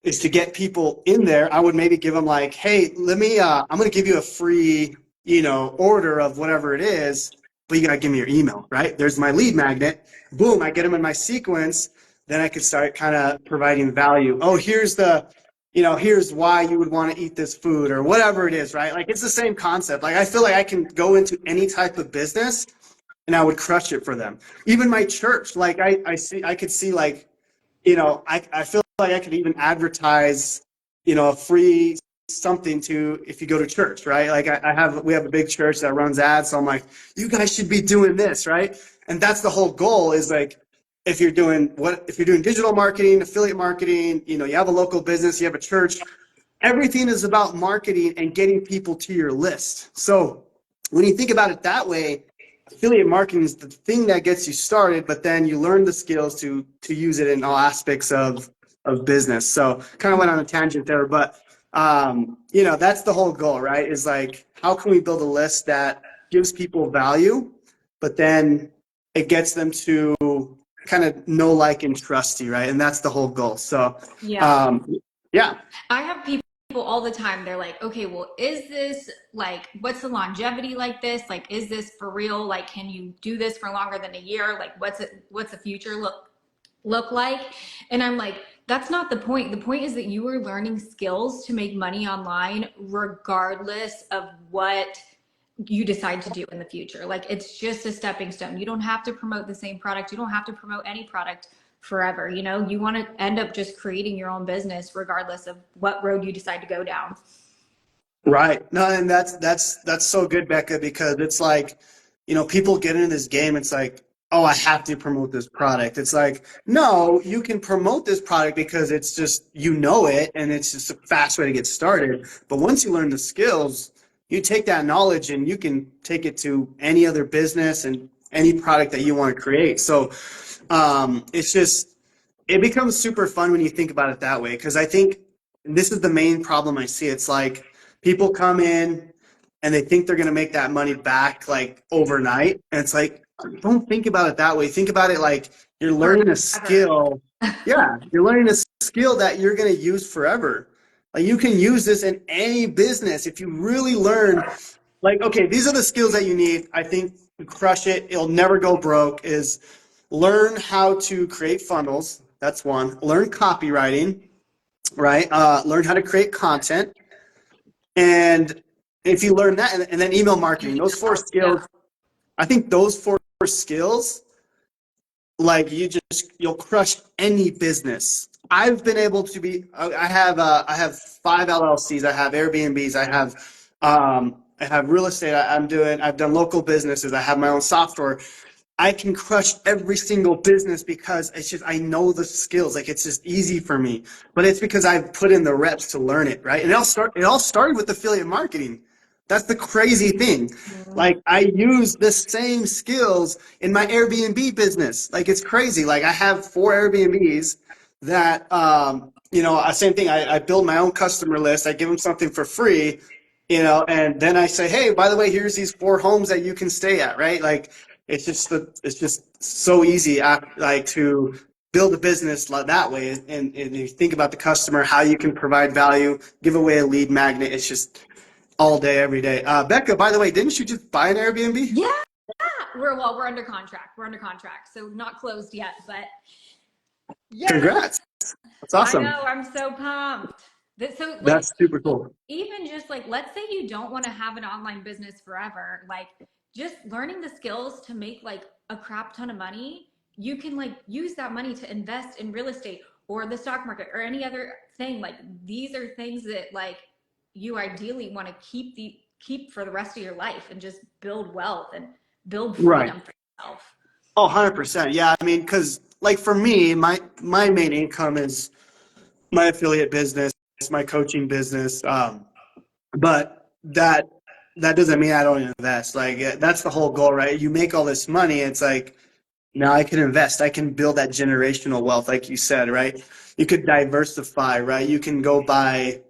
is to get people in there. I would maybe give them like, hey, I'm going to give you a free, order of whatever it is, but you got to give me your email, right? There's my lead magnet. Boom, I get them in my sequence. Then I could start kind of providing value. Oh, here's why you would want to eat this food or whatever it is, right? Like it's the same concept. Like I feel like I can go into any type of business and I would crush it for them. Even my church, like I could see like, I feel like I could even advertise, a free something to if you go to church, right? Like we have a big church that runs ads, so I'm like, you guys should be doing this, right? And that's the whole goal is like if you're doing digital marketing, affiliate marketing, you have a local business, you have a church, everything is about marketing and getting people to your list. So when you think about it that way, affiliate marketing is the thing that gets you started, but then you learn the skills to use it in all aspects of business. So kind of went on a tangent there, but that's the whole goal, right? Is like, how can we build a list that gives people value, but then it gets them to kind of know, like, and trust you, right? And that's the whole goal. So, Yeah. Yeah. I have people all the time. They're like, okay, well, is this like, what's the longevity like this? Like, is this for real? Like, can you do this for longer than a year? Like, what's the future look like? And I'm like, that's not the point. The point is that you are learning skills to make money online, regardless of what you decide to do in the future. Like it's just a stepping stone. You don't have to promote the same product. You don't have to promote any product forever. You want to end up just creating your own business regardless of what road you decide to go down. Right. No, and that's so good, Becca, because it's like, people get into this game. It's like, oh, I have to promote this product. It's like, no, you can promote this product because it's just, it, and it's just a fast way to get started. But once you learn the skills, you take that knowledge and you can take it to any other business and any product that you want to create. So it's just, it becomes super fun when you think about it that way. Because I think this is the main problem I see. It's like people come in and they think they're going to make that money back like overnight. And it's like, don't think about it that way. Think about it like you're learning a skill. Yeah, you're learning a skill that you're going to use forever. Like you can use this in any business if you really learn. Like, okay, these are the skills that you need. I think to crush it, it'll never go broke. Is learn how to create funnels. That's one. Learn copywriting, right? Learn how to create content. And if you learn that, and then email marketing, those four skills, Yeah. I think those four skills, like you'll crush any business. I've been able to be. I have 5 LLCs. I have Airbnbs. I have real estate. I've done local businesses. I have my own software. I can crush every single business because it's just I know the skills. Like it's just easy for me. But it's because I've put in the reps to learn it, right? And it all started with affiliate marketing. That's the crazy thing. Like I use the same skills in my Airbnb business. Like it's crazy. Like I have 4 Airbnbs that same thing. I build my own customer list. I give them something for free, and then I say, hey, by the way, here's these 4 homes that you can stay at, right? Like it's just so easy, like to build a business that way. And you think about the customer, how you can provide value, give away a lead magnet. It's just all day, every day. Becca, by the way, didn't you just buy an Airbnb? Yeah. We're under contract. We're under contract. So not closed yet, but yes. Congrats. That's I awesome. know, I'm so pumped. So like That's super cool. even just like let's say you don't want to have an online business forever, like just learning the skills to make like a crap ton of money, you can like use that money to invest in real estate or the stock market or any other thing. Like these are things that like you ideally want to keep for the rest of your life and just build wealth and build Right. freedom for yourself. Oh, 100%. Yeah, I mean, because like for me, my main income is my affiliate business, my coaching business. But that doesn't mean I don't invest. Like that's the whole goal, right? You make all this money, it's like now I can invest. I can build that generational wealth, like you said, right? You could diversify, right? You can go buy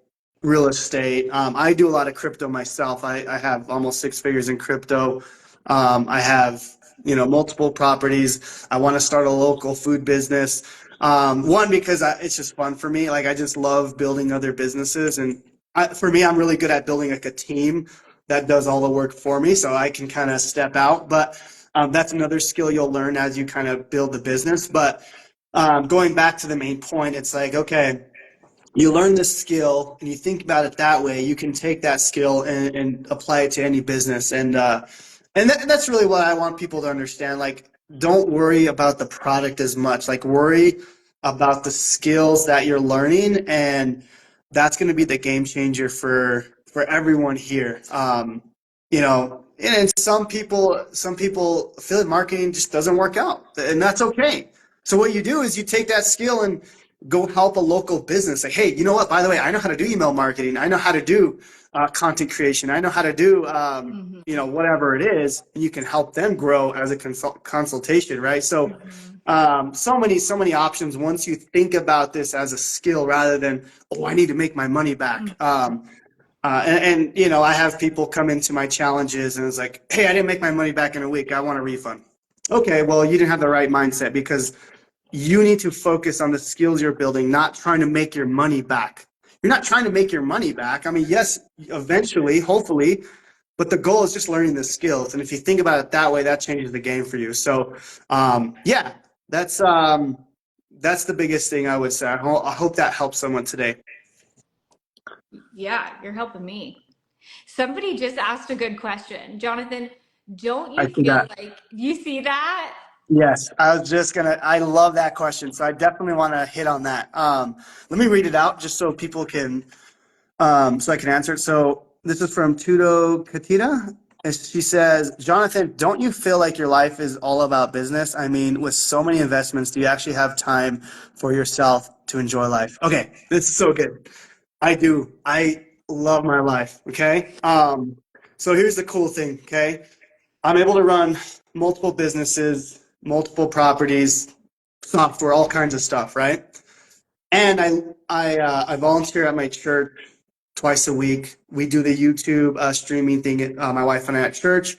real estate. I do a lot of crypto myself. I have almost six figures in crypto. I have, multiple properties. I want to start a local food business. One, because it's just fun for me. Like I just love building other businesses. And for me, I'm really good at building like a team that does all the work for me. So I can kind of step out. But that's another skill you'll learn as you kind of build the business. But going back to the main point, it's like, okay, you learn this skill and you think about it that way, you can take that skill and apply it to any business. And that's really what I want people to understand. Like, don't worry about the product as much. Like, worry about the skills that you're learning, and that's going to be the game changer for everyone here. And some people affiliate marketing just doesn't work out, and that's okay. So what you do is you take that skill and go help a local business. Like, hey, you know what? By the way, I know how to do email marketing. I know how to do content creation. I know how to do, whatever it is. And you can help them grow as a consultation, right? So, so many options once you think about this as a skill rather than, oh, I need to make my money back. I have people come into my challenges and it's like, hey, I didn't make my money back in a week. I want a refund. Okay, well, you didn't have the right mindset because you need to focus on the skills you're building, not trying to make your money back. You're not trying to make your money back. I mean, yes, eventually, hopefully, but the goal is just learning the skills. And if you think about it that way, that changes the game for you. So, yeah, that's the biggest thing I would say. I hope that helps someone today. Yeah, you're helping me. Somebody just asked a good question. Jonathan, don't I you see feel that. like you see that? Yes, I love that question. So I definitely want to hit on that. Let me read it out just so people can so I can answer it. So this is from Tudo Katita. And she says, Jonathan, don't you feel like your life is all about business? I mean, with so many investments, do you actually have time for yourself to enjoy life? Okay, this is so good. I do. I love my life. Okay. So here's the cool thing. Okay. I'm able to run multiple businesses, multiple properties, software, all kinds of stuff, right? And I volunteer at my church twice a week. We do the YouTube streaming thing. My wife and I at church.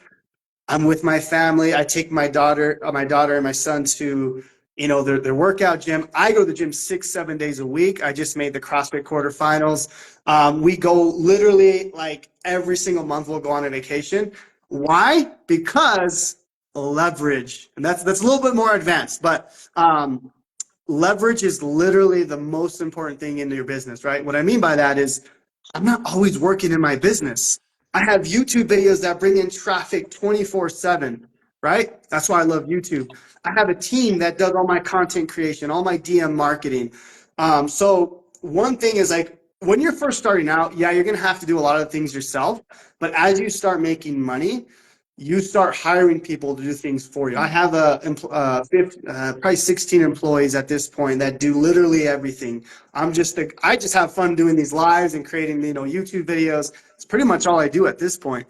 I'm with my family. I take my daughter and my son to, their workout gym. I go to the gym 6, 7 days a week. I just made the CrossFit quarterfinals. We go literally like every single month. We'll go on a vacation. Why? Because leverage, and that's a little bit more advanced, but leverage is literally the most important thing in your business, right? What I mean by that is I'm not always working in my business. I have YouTube videos that bring in traffic 24/7, right? That's why I love YouTube. I have a team that does all my content creation, all my DM marketing. So one thing is like when you're first starting out, yeah, you're going to have to do a lot of things yourself. But as you start making money, you start hiring people to do things for you. I have probably 16 employees at this point that do literally everything. I just have fun doing these lives and creating, YouTube videos. It's pretty much all I do at this point.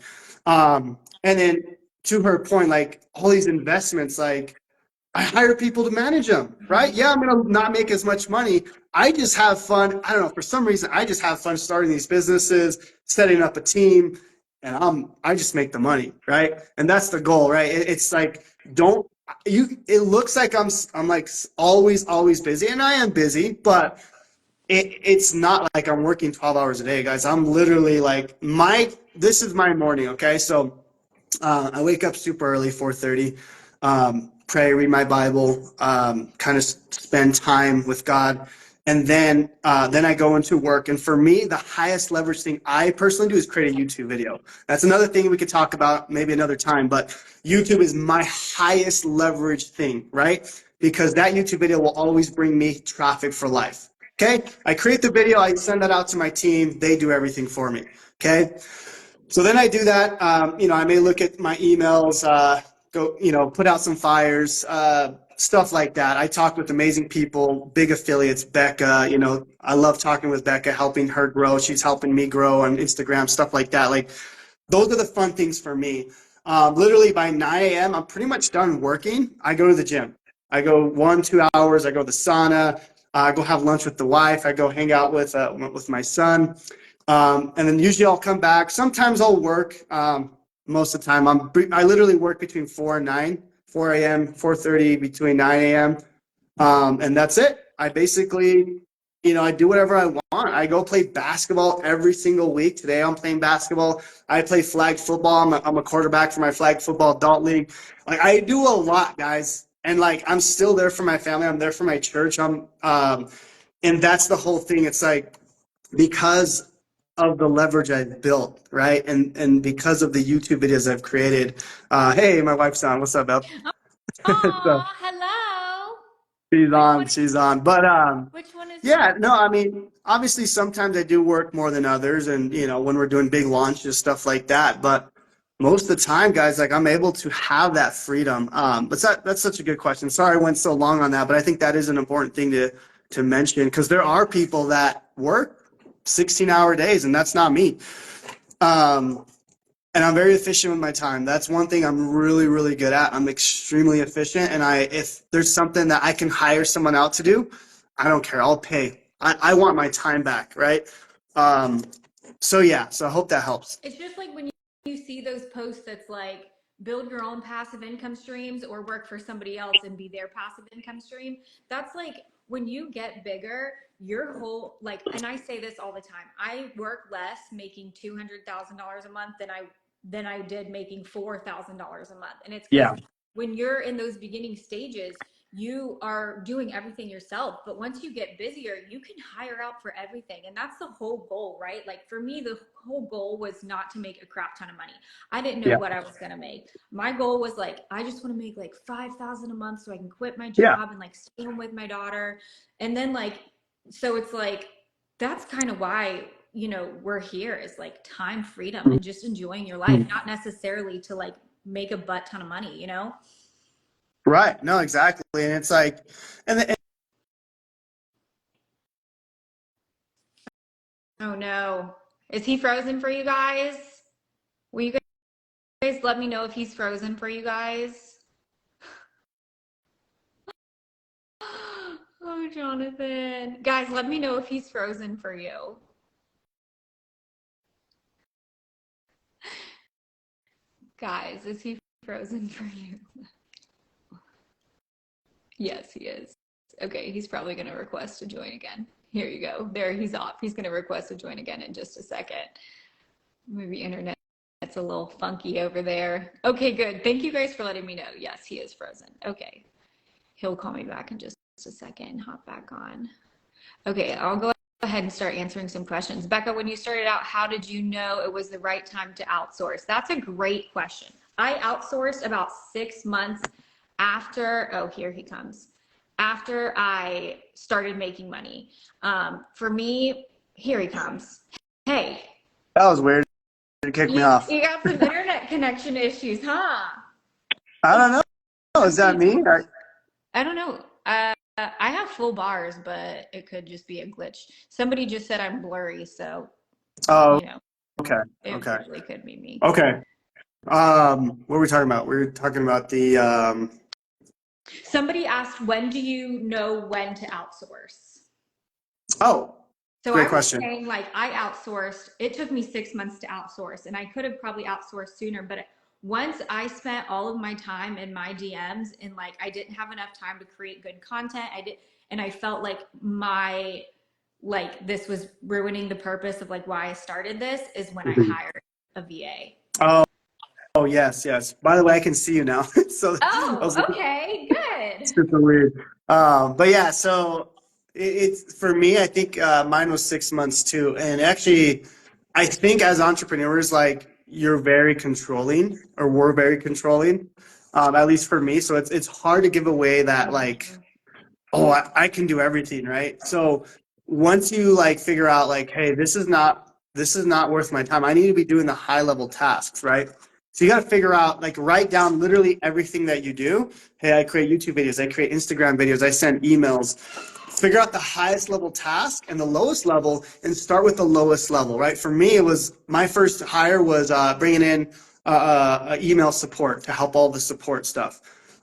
And then to her point, like all these investments, like I hire people to manage them, right? Yeah, I'm going to not make as much money. I just have fun. I don't know. For some reason, I just have fun starting these businesses, setting up a team, and I just make the money, right? And that's the goal, right? It's like, don't it looks like I'm like always busy, and I am busy, but it's not like I'm working 12 hours a day, guys. I'm literally like this is my morning, okay? So I wake up super early, 4:30, pray, read my Bible, kind of spend time with God, and then I go into work. And for me, the highest leverage thing I personally do is create a YouTube video. That's another thing we could talk about maybe another time, but YouTube is my highest leverage thing, right? Because that YouTube video will always bring me traffic for life. Okay, I create the video, I send that out to my team, they do everything for me. Okay, so then I do that. I may look at my emails, put out some fires, stuff like that. I talk with amazing people, big affiliates, Becca. I love talking with Becca, helping her grow. She's helping me grow on Instagram, stuff like that. Like, those are the fun things for me. Literally by 9 a.m., I'm pretty much done working. I go to the gym. I go 1, 2 hours. I go to the sauna. I go have lunch with the wife. I go hang out with my son. And then usually I'll come back. Sometimes I'll work. Most of the time, I literally work between 4 and 9, 4 a.m., 4:30, between 9 a.m. And that's it. I basically, I do whatever I want. I go play basketball every single week. Today I'm playing basketball. I play flag football. I'm a quarterback for my flag football adult league. Like, I do a lot, guys. And like, I'm still there for my family. I'm there for my church. And that's the whole thing. It's like, because of the leverage I've built, right? And because of the YouTube videos I've created. Hey, my wife's on. What's up, Belle? So Aw, hello. she's Which on. one? She's on. But Which one is yeah, no, I mean, obviously sometimes I do work more than others, and when we're doing big launches, stuff like that. But most of the time, guys, like, I'm able to have that freedom. But that's such a good question. Sorry I went so long on that, but I think that is an important thing to mention, because there are people that work 16-hour days, and that's not me. Um, and I'm very efficient with my time. That's one thing I'm really, really good at. I'm extremely efficient, and if there's something that I can hire someone out to do, I don't care. I'll pay. I want my time back, right? Um, so yeah. So I hope that helps. It's just like when you see those posts that's like build your own passive income streams or work for somebody else and be their passive income stream. That's like when you get bigger, your whole like, and I say this all the time. I work less making $200,000 a month than I did making $4,000 a month. And it's because Yeah. when you're in those beginning stages, you are doing everything yourself. But once you get busier, you can hire out for everything. And that's the whole goal, right? Like for me, the whole goal was not to make a crap ton of money. I didn't know Yeah. what I was going to make. My goal was like, I just want to make like 5,000 a month so I can quit my Yeah. job and like stay home with my daughter. And then like, so it's like, that's kind of why, we're here, is like time freedom and just enjoying your life, not necessarily to like make a butt ton of money. Right. No, exactly. And it's like, and Oh no. Is he frozen for you guys? Will you guys let me know if he's frozen for you guys? Oh, Jonathan. Guys, let me know if he's frozen for you. Guys, is he frozen for you? Yes, he is. Okay, he's probably going to request to join again. Here you go. There, he's off. He's going to request to join again in just a second. Maybe internet's a little funky over there. Okay, good. Thank you guys for letting me know. Yes, he is frozen. Okay. He'll call me back in just a second and hop back on. Okay, I'll go ahead and start answering some questions. Becca, when you started out, how did you know it was the right time to outsource? That's a great question. I outsourced about 6 months after, oh, here he comes, after I started making money. For me, here he comes. Hey, that was weird. It kicked me you, off. you got some internet connection issues, huh? I don't know. Is that Somebody me? told me. I don't know. I have full bars, but it could just be a glitch. Somebody just said I'm blurry, so Oh, you know, okay. it Okay. really could be me. Okay. What were we talking about? We were talking about the Somebody asked, when do you know when to outsource? oh, So great I was question. saying, like, I outsourced. It took me 6 months to outsource, and I could have probably outsourced sooner. But once I spent all of my time in my DMs and like I didn't have enough time to create good content, and I felt like this was ruining the purpose of like why I started this is when I Mhm. hired a VA. Oh, oh, yes, yes. By the way, I can see you now. So I Oh, was like, okay, good. super weird. But yeah, so it's for me, I think mine was 6 months too. And actually, I think as entrepreneurs, like you're very controlling, or we're very controlling, at least for me. So it's hard to give away that like, oh, I can do everything, right? So once you like figure out like, hey, this is not worth my time. I need to be doing the high level tasks, right? So you got to figure out like write down literally everything that you do. Hey, I create YouTube videos, I create Instagram videos, I send emails. Figure out the highest level task and the lowest level, and start with the lowest level, right? For me, it was my first hire was bringing in email support to help all the support stuff.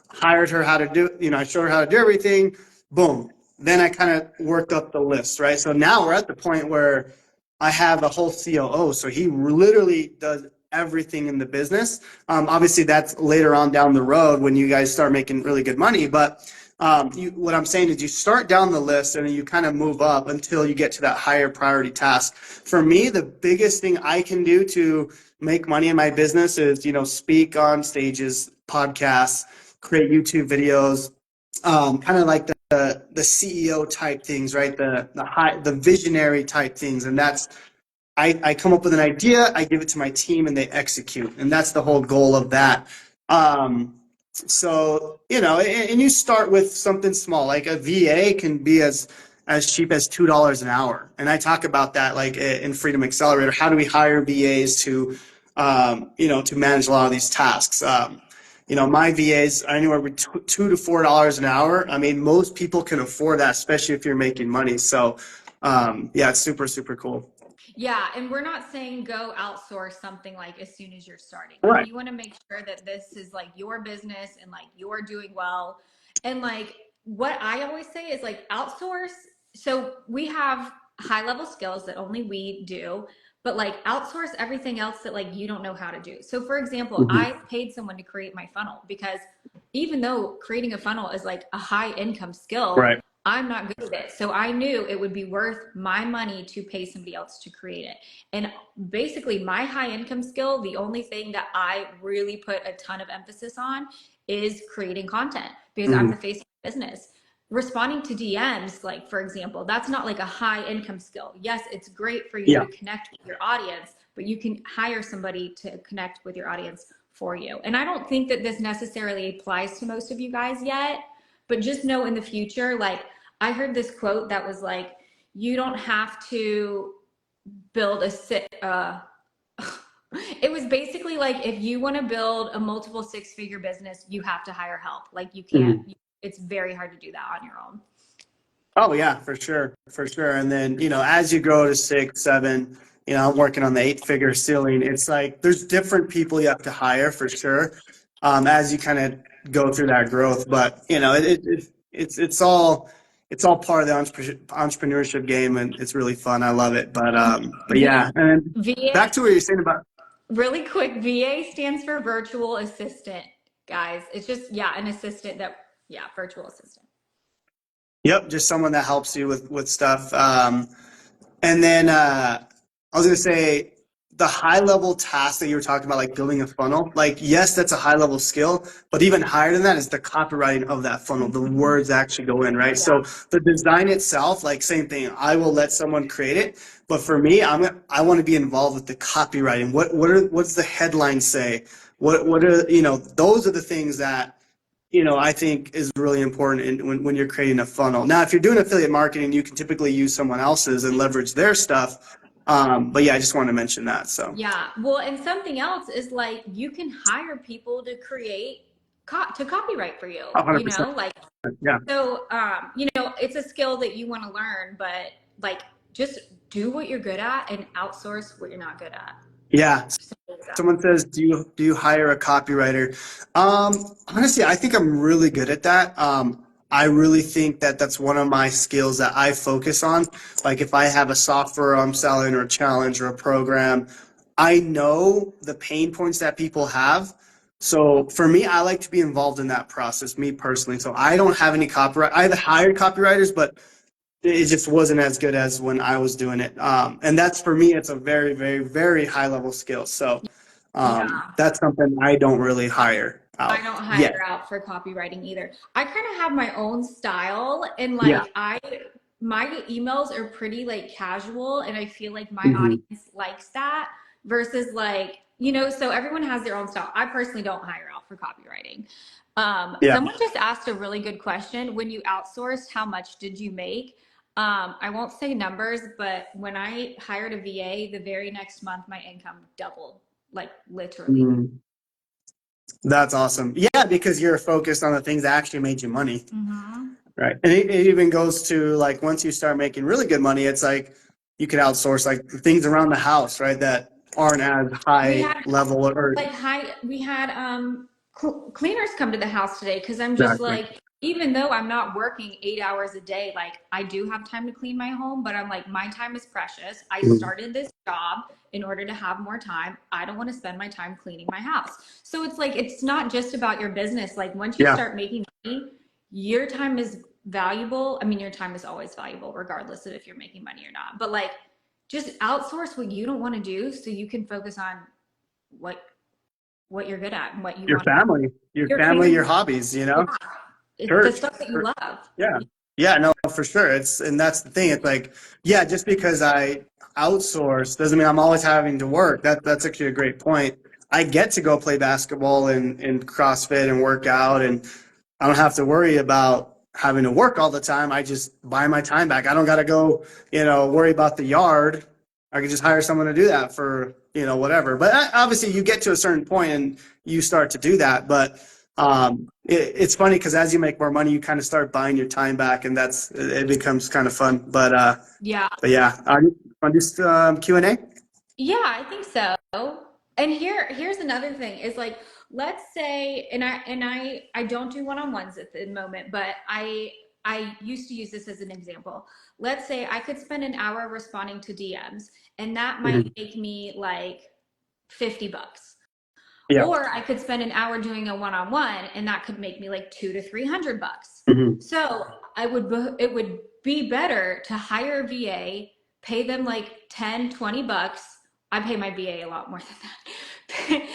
Hired her how to do, I showed her how to do everything. Boom. Then I kind of worked up the list, right? So now we're at the point where I have a whole COO. So he literally does everything in the business. Obviously, that's later on down the road when you guys start making really good money. But what I'm saying is you start down the list and then you kind of move up until you get to that higher priority task. For me, the biggest thing I can do to make money in my business is, speak on stages, podcasts, create YouTube videos, kind of like the CEO type things, right? The visionary type things, and that's I come up with an idea, I give it to my team, and they execute, and that's the whole goal of that. So and you start with something small, like a VA can be as cheap as $2 an hour, and I talk about that like in Freedom Accelerator. How do we hire VAs to manage a lot of these tasks? My VAs are anywhere between $2 to $4 an hour. I mean, most people can afford that, especially if you're making money. So, yeah, it's super, super cool. Yeah, and we're not saying go outsource something like as soon as you're starting. Like Right. you want to make sure that this is like your business and like you're doing well. And like what I always say is like outsource. So we have high level skills that only we do, but like outsource everything else that like you don't know how to do. So for example, Mhm. I paid someone to create my funnel because even though creating a funnel is like a high income skill, Right. I'm not good at it. So I knew it would be worth my money to pay somebody else to create it. And basically, my high income skill, the only thing that I really put a ton of emphasis on is creating content because I'm Mhm. the face of the business. Responding to DMs, like for example, that's not like a high income skill. Yes, it's great for you Yeah. to connect with your audience, but you can hire somebody to connect with your audience for you. And I don't think that this necessarily applies to most of you guys yet, but just know in the future, like I heard this quote that was like, you don't have to build a sit. It was basically like if you want to build a multiple six-figure business, you have to hire help. Like you can't. Mhm. It's very hard to do that on your own. Oh yeah, for sure, for sure. And then as you grow to 6, 7, I'm working on the 8-figure ceiling. It's like there's different people you have to hire for sure, as you kind of go through that growth. But it's all part of the entrepreneurship game, and it's really fun. I love it. But V yeah, and then back VA to what you're saying about. really quick. VA stands for virtual assistant, guys. It's just yeah, an assistant that yeah, virtual assistant. Yep, just someone that helps you with stuff. And then I was going to say the high level task that you were talking about, like building a funnel, like, yes, that's a high level skill, but even higher than that is the copywriting of that funnel. The words actually go in, right? Yeah. So the design itself, like, same thing. I will let someone create it. But for me, I want to be involved with the copywriting. What's the headline say? What are, those are the things that I think is really important when you're creating a funnel. Now, if you're doing affiliate marketing, you can typically use someone else's and leverage their stuff. But yeah, I just wanted to mention that. So Yeah. Well, and something else is like you can hire people to create to copyright for you, 100%. like Yeah. so it's a skill that you want to learn, but like just do what you're good at and outsource what you're not good at. Yeah. Simple as that. Someone says, do you hire a copywriter? Honestly, I think I'm really good at that. I really think that that's one of my skills that I focus on. Like if I have a software I'm selling or a challenge or a program, I know the pain points that people have. So for me, I like to be involved in that process, me personally. So I don't have any copyright. I've hired copywriters, but it just wasn't as good as when I was doing it. And that's for me, it's a very, very, very high level skill. So Yeah. that's something I don't really hire I out don't yet. hire out for copywriting either. I kind of have my own style and Yeah. like my emails are pretty like casual and I feel like my Hmm. audience likes that versus like, so everyone has their own style. I personally don't hire out for copywriting. Yeah. Someone just asked a really good question. When you outsourced, how much did you make? I won't say numbers, but when I hired a VA, the very next month my income doubled, like literally. Mhm. That's awesome. Yeah, because you're focused on the things that actually made you money. Mm-hmm. Right. And it even goes to like once you start making really good money, it's like you can outsource like things around the house, right? That aren't as We high had level or we had cleaners come to the house today because I'm just exactly. like, even though I'm not working 8 hours a day, like I do have time to clean my home, but I'm like, my time is precious. I Mhm. started this job in order to have more time. I don't want to spend my time cleaning my house. So it's like it's not just about your business. Like once you Yeah. start making money, your time is valuable. I mean, your time is always valuable, regardless of if you're making money or not. But like just outsource what you don't want to do so you can focus on what what you're good at and what you want to Your your family, family, your hobbies, you yeah, know, the church. stuff that you love. Yeah. Yeah, no, for sure. And that's the thing. It's like, yeah, just because I outsource doesn't mean I'm always having to work. That's actually a great point. I get to go play basketball and CrossFit and work out, and I don't have to worry about having to work all the time. I just buy my time back. I don't got to go, worry about the yard. I can just hire someone to do that for, whatever. But obviously you get to a certain point and you start to do that. But it's funny because as you make more money, you kind of start buying your time back, and it becomes kind of fun. Yeah. But yeah, on just Q&A. Yeah, I think so. And here's another thing is like let's say and I don't do one-on-ones at the moment, but I used to use this as an example. Let's say I could spend an hour responding to DMs and that might Mhm. make me like $50. Yeah. Or I could spend an hour doing a one-on-one and that could make me like 200 to 300 bucks. Hmm. So it would be better to hire a VA, pay them like 10, 20 bucks. I pay my VA a lot more than that.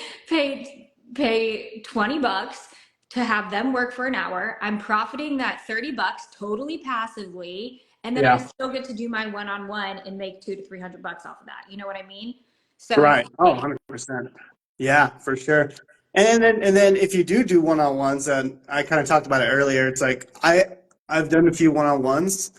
Pay 20 bucks to have them work for an hour. I'm profiting that 30 bucks totally passively. And then I Yeah. still get to do my one-on-one and make 200 to 300 bucks off of that. You know what I mean? So it's Right. Oh, 100%. Yeah, for sure. And then if you do one-on-ones, and I kind of talked about it earlier, it's like I've done a few one-on-ones,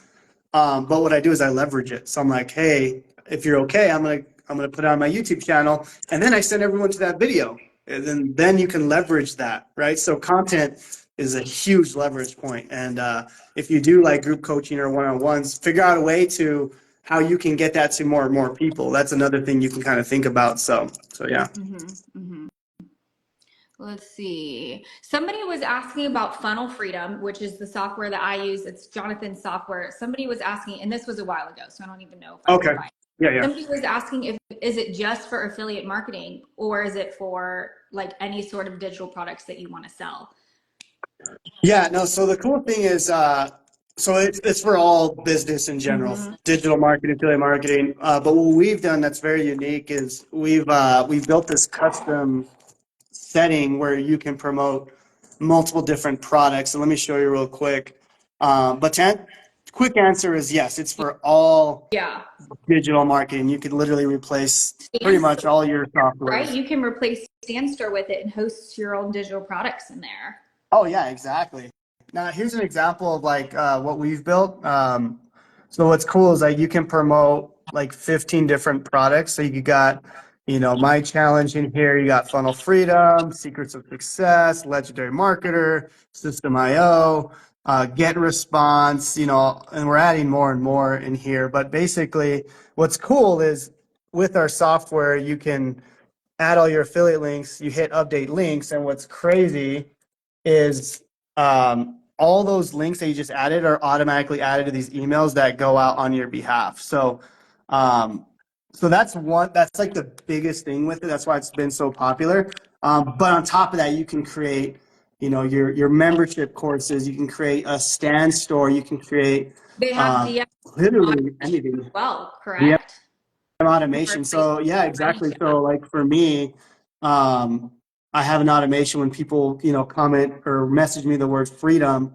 but what I do is I leverage it. So I'm like, hey, if you're okay, I'm gonna put it on my YouTube channel, and then I send everyone to that video, and then you can leverage that, right? So content is a huge leverage point, and if you do like group coaching or one-on-ones, figure out a way to how you can get that to more and more people. That's another thing you can kind of think about. So yeah. mm-hmm. Let's see. Somebody was asking about Funnel Freedom, which is the software that I use. It's Jonathan's software. Somebody was asking, and this was a while ago, so I don't even know if I can Okay. find Yeah, it. yeah. Somebody was asking if is it just for affiliate marketing or is it for like any sort of digital products that you want to sell? Yeah, no, so the cool thing is, so it's for all business in general, Mm-hmm. digital marketing, affiliate marketing. But what we've done that's very unique is we've built this custom setting where you can promote multiple different products. And let me show you real quick. But quick answer is yes, it's for all Yeah. digital marketing. You could literally replace pretty much Stanstore, all your right? softwares. You can replace Stanstore with it and host your own digital products in there. Oh yeah, exactly. Now here's an example of like what we've built. So what's cool is like you can promote like 15 different products. So you got, my challenge in here. You got Funnel Freedom, Secrets of Success, Legendary Marketer, System IO, Get Response. And we're adding more and more in here. But basically, what's cool is with our software, you can add all your affiliate links. You hit update links, and what's crazy is all those links that you just added are automatically added to these emails that go out on your behalf. So um, So that's one, that's like the biggest thing with it. That's why it's been so popular. But on top of that, you can create, your membership courses. You can create a stand store. You can create They have uh, DM literally automation as anything. well, DM correct? For automation. like So yeah, friends, exactly. yeah. So like for me, um, I have an automation when people, comment or message me the word freedom.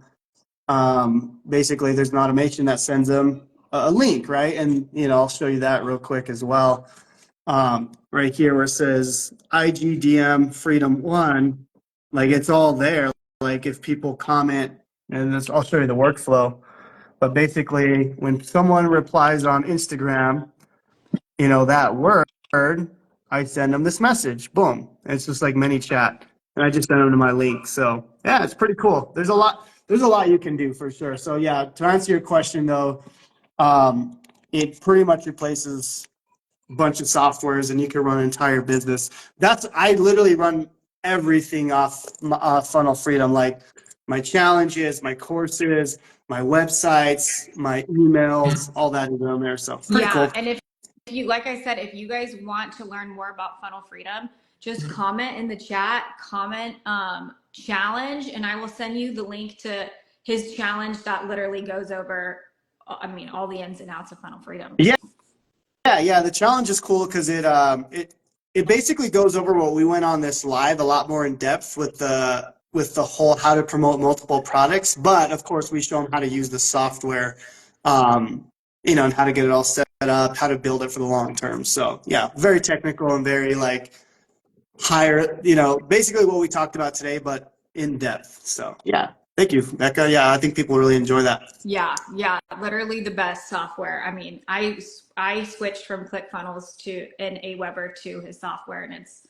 Basically, there's an automation that sends them a link, right? And I'll show you that real quick as well. Right here where it says IGDM Freedom One, like it's all there. Like if people comment, and I'll show you the workflow. But basically, when someone replies on Instagram, that word, I send them this message. Boom. It's just like mini chat. And I just send them to my link. So yeah, it's pretty cool. There's a lot you can do for sure. So yeah, to answer your question though, it pretty much replaces a bunch of softwares and you can run an entire business. I literally run everything off Funnel Freedom, like my challenges, my courses, my websites, my emails, all that is on there. So pretty Yeah, cool. and if you, like I said, if you guys want to learn more about funnel freedom, just comment in the chat, comment challenge, and I will send you the link to his challenge that literally goes over, I mean, all the ins and outs of funnel freedom. Yeah, yeah. The challenge is cool because it basically goes over what we went on this live a lot more in depth with the whole how to promote multiple products. But of course, we show them how to use the software, and how to get it all set up, how to build it for the long term. So yeah, very technical and very like higher, basically what we talked about today, but in depth. So yeah, thank you, Becca. Yeah, I think people really enjoy that. Yeah, literally the best software. I mean, I switched from ClickFunnels to an Aweber to his software, and it's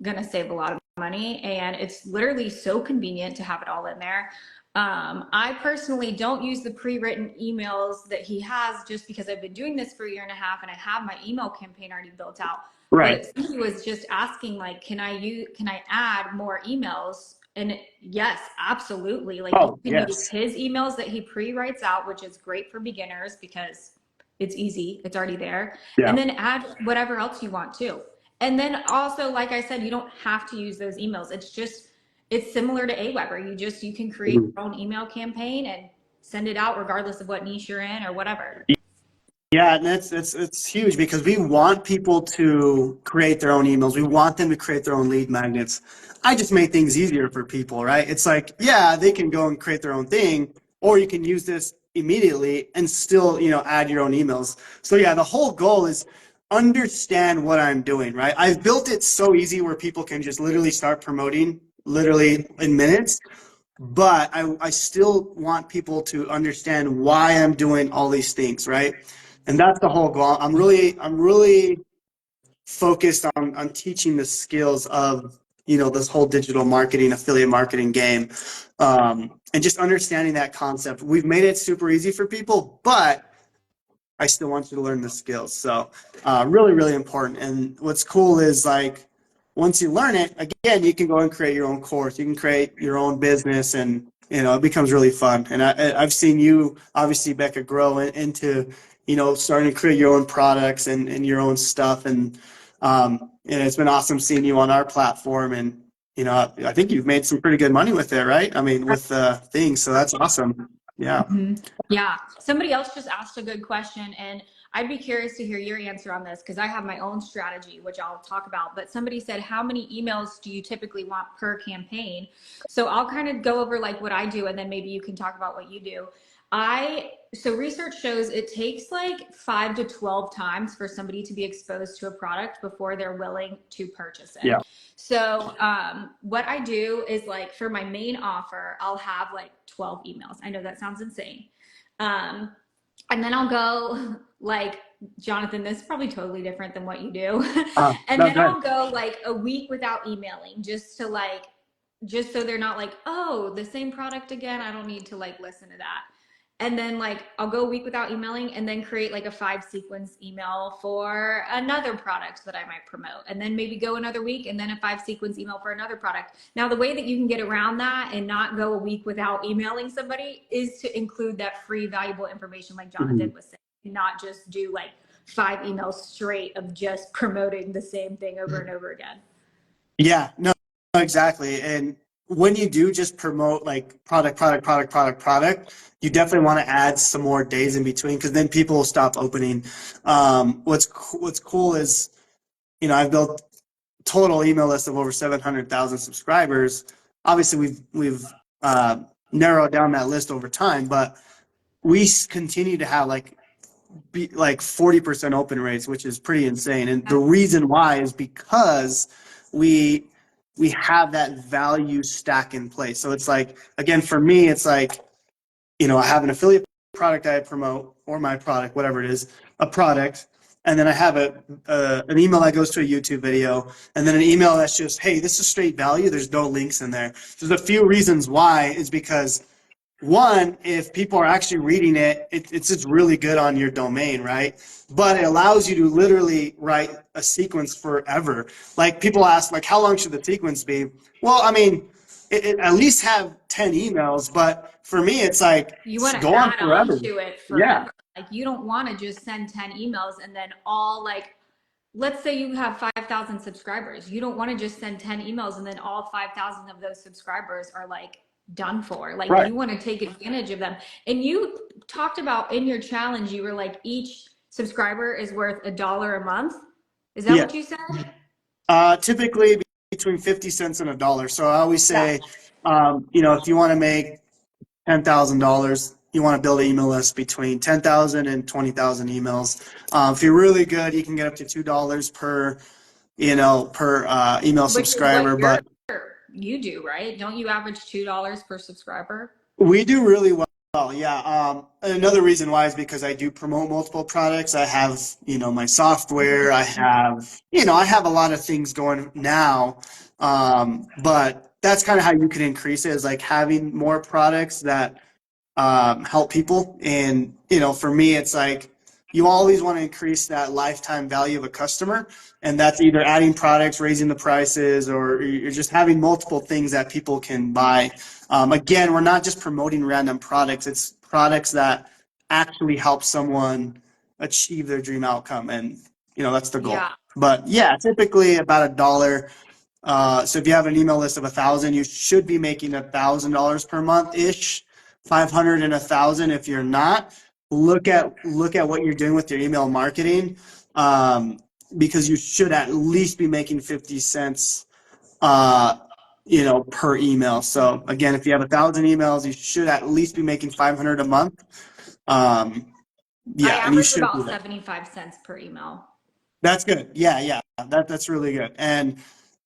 gonna save a lot of money, and it's literally so convenient to have it all in there. I personally don't use the pre-written emails that he has just because I've been doing this for a year and a half and I have my email campaign already built out. Right. But he was just asking like, can I add more emails? And yes, absolutely. Like you Oh, can use yes. his emails that he pre-writes out, which is great for beginners because it's easy, it's already there. Yeah. And then add whatever else you want to. And then also, like I said, you don't have to use those emails. It's similar to Aweber. You can create Mhm. your own email campaign and send it out regardless of what niche you're in or whatever. Yeah, and it's huge because we want people to create their own emails. We want them to create their own lead magnets. I just made things easier for people, right? It's like, yeah, they can go and create their own thing, or you can use this immediately and still, add your own emails. So yeah, the whole goal is understand what I'm doing, right? I've built it so easy where people can just literally start promoting literally in minutes, but I still want people to understand why I'm doing all these things, right? And that's the whole goal. I'm really focused on teaching the skills of this whole digital marketing, affiliate marketing game, and just understanding that concept. We've made it super easy for people, but I still want you to learn the skills. So really, really important. And what's cool is like once you learn it, again, you can go and create your own course. You can create your own business, and it becomes really fun. And I've seen you, obviously, Becca, grow into starting to create your own products and your own stuff. And it's been awesome seeing you on our platform. And I think you've made some pretty good money with it, right? I mean, with things. So that's awesome. Yeah. Yeah. Somebody else just asked a good question, and I'd be curious to hear your answer on this because I have my own strategy, which I'll talk about. But somebody said, how many emails do you typically want per campaign? So I'll kind of go over like what I do, and then maybe you can talk about what you do. So research shows it takes like 5 to 12 times for somebody to be exposed to a product before they're willing to purchase it. Yeah. So what I do is like for my main offer, I'll have like 12 emails. I know that sounds insane. Um, and then I'll go like, Jonathan, this is probably totally different than what you do. And No, then good. I'll go like a week without emailing just so they're not like, oh, the same product again. I don't need to like listen to that. And then like I'll go a week without emailing and then create like a 5 sequence email for another product that I might promote. And then maybe go another week and then a 5 sequence email for another product. Now, the way that you can get around that and not go a week without emailing somebody is to include that free valuable information like Mhm. Jonathan was saying, not just do like 5 emails straight of just promoting the same thing over and over again. Yeah, no, exactly. And when you do just promote like product, you definitely want to add some more days in between because then people will stop opening. What's cool is, I've built total email list of over 700,000 subscribers. Obviously, we've narrowed down that list over time, but we continue to have like 40% open rates, which is pretty insane. And the reason why is because we we have that value stack in place. So it's like, again, for me, it's like, I have an affiliate product I promote, or my product, whatever it is, a product, and then I have an email that goes to a YouTube video, and then an email that's just, hey, this is straight value. There's no links in there. There's a few reasons why is because one, if people are actually reading it's just really good on your domain, right? But it allows you to literally write a sequence forever. Like people ask, like, how long should the sequence be? Well, I mean, it at least have 10 emails, but for me, it's like, You want to go on add on forever. to it Yeah, forever. Like you don't want to just send 10 emails and then all like, let's say you have 5,000 subscribers. You don't want to just send 10 emails and then all 5,000 of those subscribers are like done for. Like right. you want to take advantage of them. And you talked about in your challenge, you were like, each subscriber is worth $1 a month. Is that Yeah. what you said? Typically between 50 cents and $1. So I always Yeah. say, if you want to make $10,000, you want to build an email list between 10,000 and 20,000 emails. If you're really good, you can get up to $2 per email Which is what subscriber. But you do, right? Don't you average $2 per subscriber? we do really well. Yeah. Another reason why is because I do promote multiple products. I have, my software. I have a lot of things going now. But that's kind of how you can increase it, is like having more products that help people. And, for me, it's like you always want to increase that lifetime value of a customer. And that's either adding products, raising the prices, or you're just having multiple things that people can buy. Again, we're not just promoting random products. It's products that actually help someone achieve their dream outcome. And, that's the goal. Yeah. But yeah, typically about $1. So if you have an email list of 1,000, you should be making $1,000 per month ish. 500 and 1,000. If you're not, look at what you're doing with your email marketing, because you should at least be making 50 cents, per email. So again, if you have 1,000 emails, you should at least be making 500 a month. I Yeah, and you average should do about that. 75 cents per email. That's good. Yeah. That's really good. And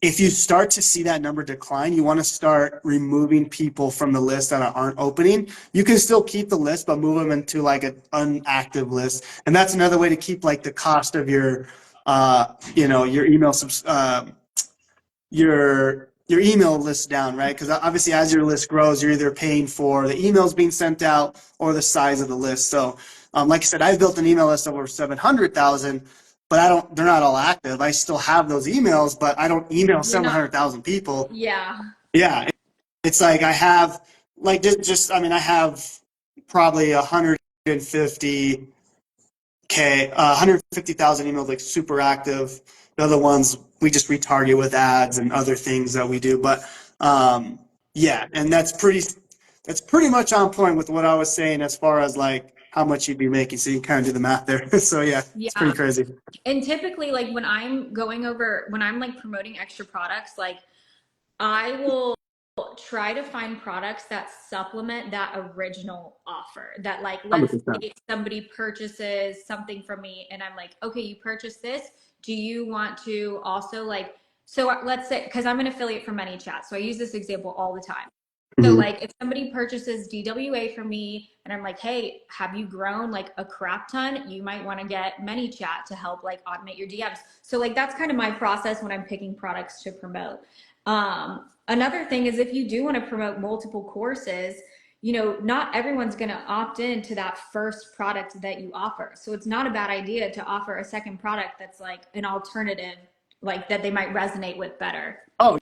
if you start to see that number decline, you want to start removing people from the list that aren't opening. You can still keep the list, but move them into like an inactive list. And that's another way to keep like the cost of your, your your email list down, right? Because obviously, as your list grows, you're either paying for the emails being sent out or the size of the list. So, like I said, I've built an email list of over 700,000, but they're not all active. I still have those emails, but I don't email You're not, 700,000 people. yeah. Yeah, it's like I have, like, I have probably 150,000 emails, like super active. The other ones we just retarget with ads and other things that we do. But yeah, and that's pretty much on point with what I was saying as far as like how much you'd be making. So you can kind of do the math there. So yeah, it's pretty Yeah. crazy. And typically, like when I'm like promoting extra products, like I will try to find products that supplement that original offer. That like, let's 100%. say somebody purchases something from me and I'm like, okay, you purchased this. Do you want to also like, so let's say, because I'm an affiliate for ManyChat. So I use this example all the time. So Hmm. like if somebody purchases DWA from me and I'm like, hey, have you grown like a crap ton? You might want to get ManyChat to help like automate your DMs. So like that's kind of my process when I'm picking products to promote. Another thing is if you do want to promote multiple courses, not everyone's going to opt in to that first product that you offer. So it's not a bad idea to offer a second product that's like an alternative, like that they might resonate with better. Oh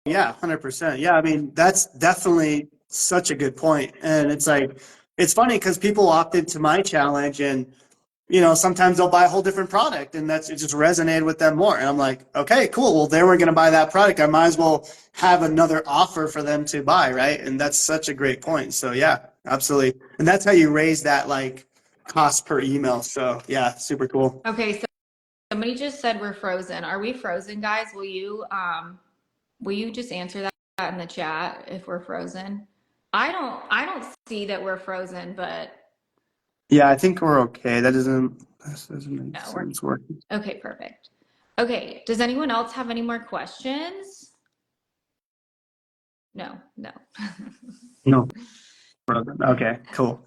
yeah, 100%. Yeah, I mean that's definitely such a good point. And it's like it's funny because people opt into my challenge and sometimes they'll buy a whole different product and it just resonated with them more. And I'm like, okay, cool. Well, they weren't going to buy that product. I might as well have another offer for them to buy. Right. And that's such a great point. So yeah, absolutely. And that's how you raise that like cost per email. So yeah, super cool. Okay, so somebody just said we're frozen. Are we frozen, guys? Will you just answer that in the chat if we're frozen? I don't see that we're frozen, but Yeah, I think we're okay. This doesn't make no, we're sense working. okay, perfect. Okay, does anyone else have any more questions? No, no. No, frozen. Okay, cool.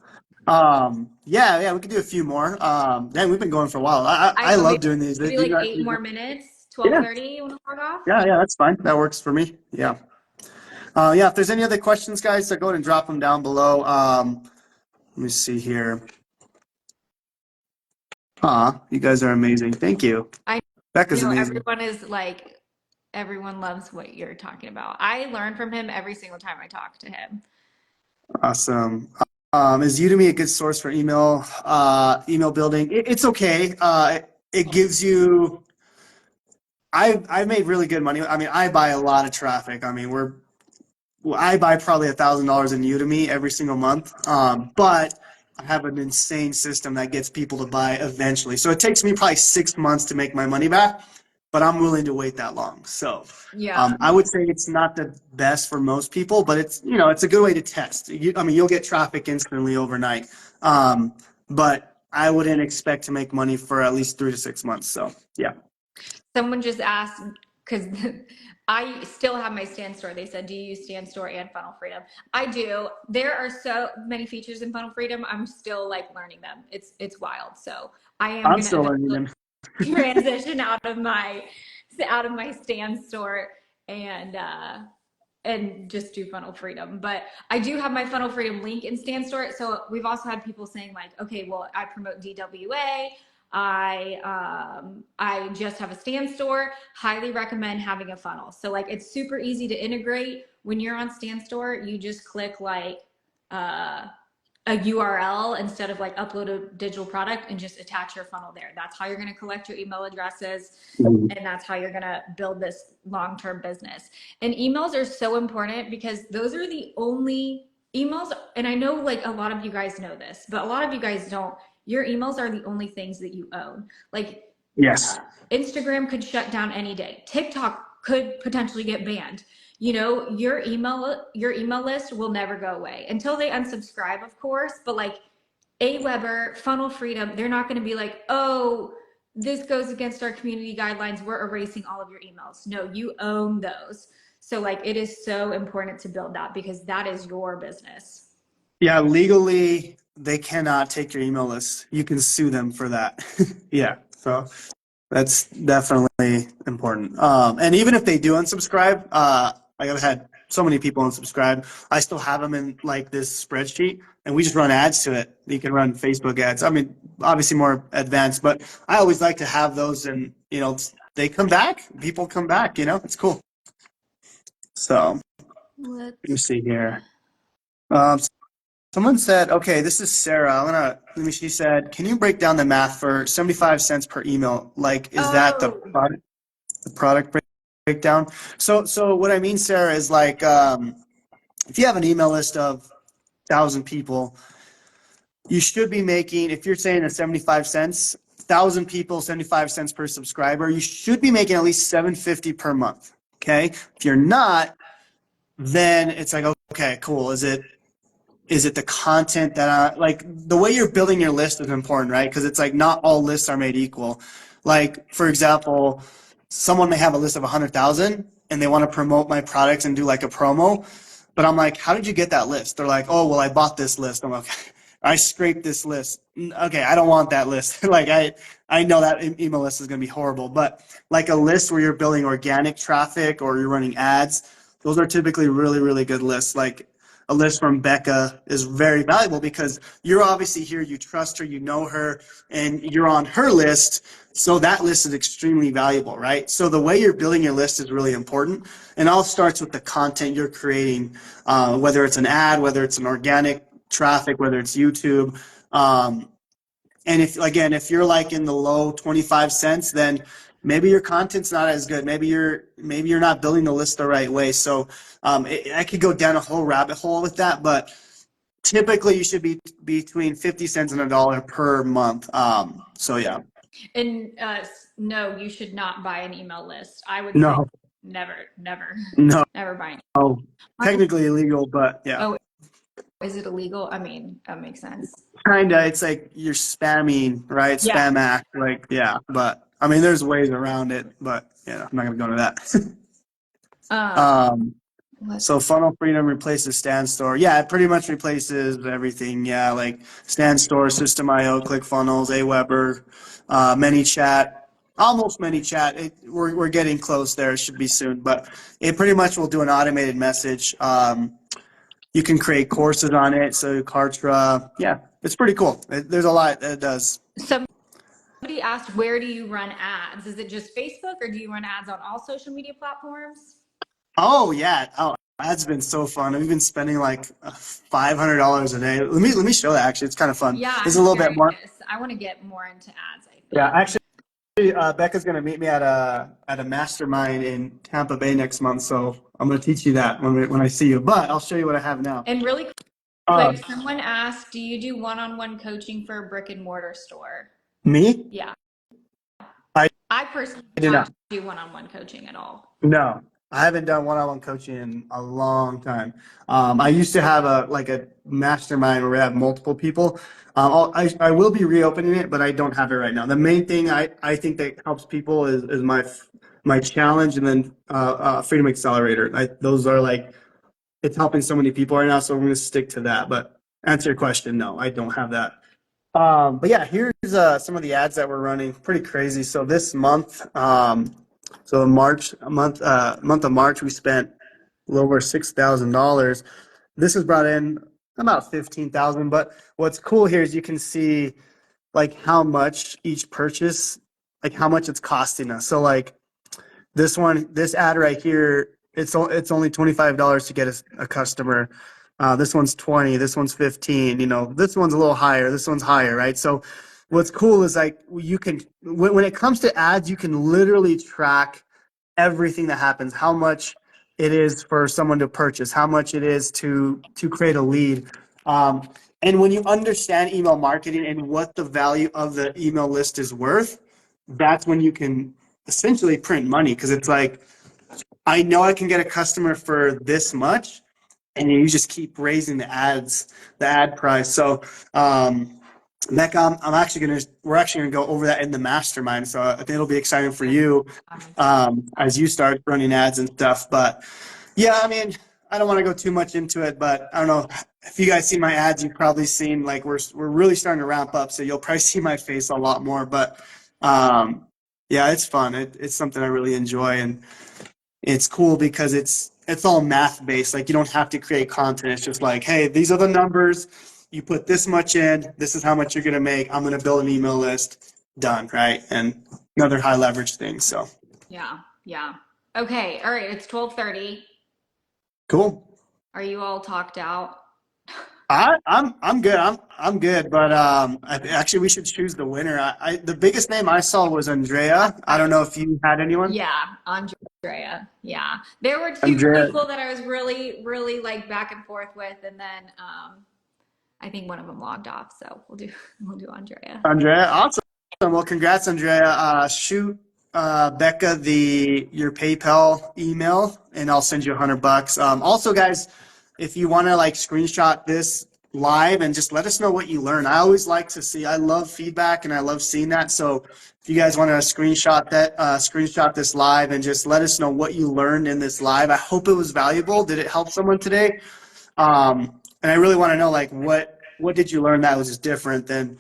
Yeah, we could do a few more. We've been going for a while. I Maybe, love doing these. maybe like 8 more minutes, Yeah, 12:30, you want to log off? yeah, that's fine. That works for me. Yeah. Yeah, if there's any other questions, guys, so go ahead and drop them down below. Let me see here. You guys are amazing. Thank you. I Becca's know amazing. everyone loves what you're talking about. I learn from him every single time I talk to him. Awesome. Is Udemy a good source for email building? It's okay. It gives you. I've made really good money. I mean, I buy a lot of traffic. I mean, I buy probably $1,000 in Udemy every single month. But I have an insane system that gets people to buy eventually. So it takes me probably 6 months to make my money back, but I'm willing to wait that long. So Yeah. I would say it's not the best for most people, but it's a good way to test. I mean, you'll get traffic instantly overnight. But I wouldn't expect to make money for at least 3 to 6 months. So yeah. Someone just asked, because I still have my Stand Store. They said, do you use Stand Store and Funnel Freedom? I do. There are so many features in Funnel Freedom. I'm still like learning them. It's wild. So I am I'm gonna still learning eventually them. transition out of my Stand Store and just do Funnel Freedom. But I do have my Funnel Freedom link in Stand Store. So we've also had people saying like, okay, well, I promote DWA. I just have a Stand Store. Highly recommend having a funnel. So like it's super easy to integrate. When you're on Stand Store, you just click like a URL instead of like upload a digital product and just attach your funnel there. That's how you're going to collect your email addresses. And that's how you're going to build this long-term business. And emails are so important because those are the only emails. And I know like a lot of you guys know this, but a lot of you guys don't. Your emails are the only things that you own. Like Yes. Instagram could shut down any day. TikTok could potentially get banned. Your email list will never go away until they unsubscribe, of course. But like Aweber, Funnel Freedom, they're not going to be like, oh, this goes against our community guidelines. We're erasing all of your emails. No, you own those. So like it is so important to build that because that is your business. Yeah, legally, they cannot take your email list. You can sue them for that. Yeah, so that's definitely important. And even if they do unsubscribe, like I've had so many people unsubscribe, I still have them in like this spreadsheet, and we just run ads to it. You can run Facebook ads. I mean, obviously more advanced, but I always like to have those, and they come back. People come back. It's cool. So let me Let's see here. Um, Someone said, okay, this is Sarah. She said, can you break down the math for 75 cents per email? Like, is that the Oh, product breakdown? So what I mean, Sarah, is like, if you have an email list of 1,000 people, you should be making, if you're saying that 75 cents, 1,000 people, 75 cents per subscriber, you should be making at least 750 per month. Okay. If you're not, then it's like, okay, cool. Is it the content that like the way you're building your list is important, right? Because it's like not all lists are made equal. Like, for example, someone may have a list of 100,000 and they want to promote my products and do like a promo. But I'm like, how did you get that list? They're like, oh, well, I bought this list. I'm like, I scraped this list. Okay, I don't want that list. Like, I know that email list is going to be horrible. But like a list where you're building organic traffic or you're running ads, those are typically really, really good lists. Like, a list from Becca is very valuable because you're obviously here, you trust her, you know her, and you're on her list. So that list is extremely valuable, right? So the way you're building your list is really important. And all starts with the content you're creating, whether it's an ad, whether it's an organic traffic, whether it's YouTube. And if you're like in the low 25 cents, then maybe your content's not as good. Maybe you're not building the list the right way. So I could go down a whole rabbit hole with that, but typically you should be between 50 cents and $1 per month. So yeah. And no, you should not buy an email list. I would say No, never, never, no, never buy any. technically illegal, but yeah. Oh, is it illegal? I mean, that makes sense. Kinda, it's like you're spamming, right? Yeah. Spam act, like, yeah. But I mean, there's ways around it, but yeah, I'm not gonna go into that. Um, so Funnel Freedom replaces Stand Store. Yeah, it pretty much replaces everything. Yeah, like Stand Store, System.io, ClickFunnels, Aweber, ManyChat, almost ManyChat. We're getting close there. It should be soon, but it pretty much will do an automated message. You can create courses on it. So Kartra, yeah, it's pretty cool. There's a lot that it does. Somebody asked, where do you run ads? Is it just Facebook or do you run ads on all social media platforms? Oh yeah. Oh, that's been so fun. We've been spending like $500 a day. Let me show that. Actually, it's kind of fun. Yeah, This is I'm a little bit more. curious. I want to get more into ads, I Yeah, think. actually, Becca's gonna meet me at a mastermind in Tampa Bay next month. So I'm gonna teach you that when I see you. But I'll show you what I have now. And really Uh, quick, someone asked, do you do one-on-one coaching for a brick and mortar store? Me? Yeah. I I personally do do not. not do one-on-one coaching at all. No, I haven't done one-on-one coaching in a long time. I used to have a mastermind where we have multiple people. I will be reopening it, but I don't have it right now. The main thing I think that helps people is my challenge and then Freedom Accelerator. Those are like it's helping so many people right now, so I'm going to stick to that. But answer your question, no, I don't have that. But yeah, here's some of the ads that we're running. Pretty crazy. So this month, so month of March, we spent a little over $6,000. This has brought in about 15,000. But what's cool here is you can see like how much each purchase, like how much it's costing us. So like this ad right here, it's only $25 to get a customer. This one's 20, this one's 15, this one's a little higher, this one's higher, right? So what's cool is like you can, when it comes to ads, you can literally track everything that happens, how much it is for someone to purchase, how much it is to create a lead. And when you understand email marketing and what the value of the email list is worth, that's when you can essentially print money, because it's like, I know I can get a customer for this much, and you just keep raising the ad price. So, Becca, we're actually gonna go over that in the mastermind. So I think it'll be exciting for you as you start running ads and stuff. But yeah, I mean, I don't want to go too much into it, but I don't know if you guys see my ads. You've probably seen like we're really starting to ramp up, so you'll probably see my face a lot more. But yeah, it's fun. It's something I really enjoy, and it's cool because it's all math based. Like you don't have to create content. It's just like, hey, these are the numbers. You put this much in. This is how much you're gonna make. I'm gonna build an email list. Done, right? And another high leverage thing. So Yeah, yeah. Okay, all right, it's 12:30. cool. Are you all talked out? I'm good. I'm good. But actually, we should choose the winner. The biggest name I saw was Andrea. I don't know if you had anyone. Yeah, Andrea. Yeah. There were two Andrea. people that I was really, really like back and forth with, and then I think one of them logged off, so we'll do Andrea. Andrea, awesome. Well, congrats, Andrea. Shoot Becca your PayPal email, and I'll send you $100. Also, guys, if you want to like screenshot this live and just let us know what you learned. I always like to see. I love feedback, and I love seeing that. So if you guys want to screenshot this live and just let us know what you learned in this live. I hope it was valuable. Did it help someone today? And I really want to know like what did you learn that was just different than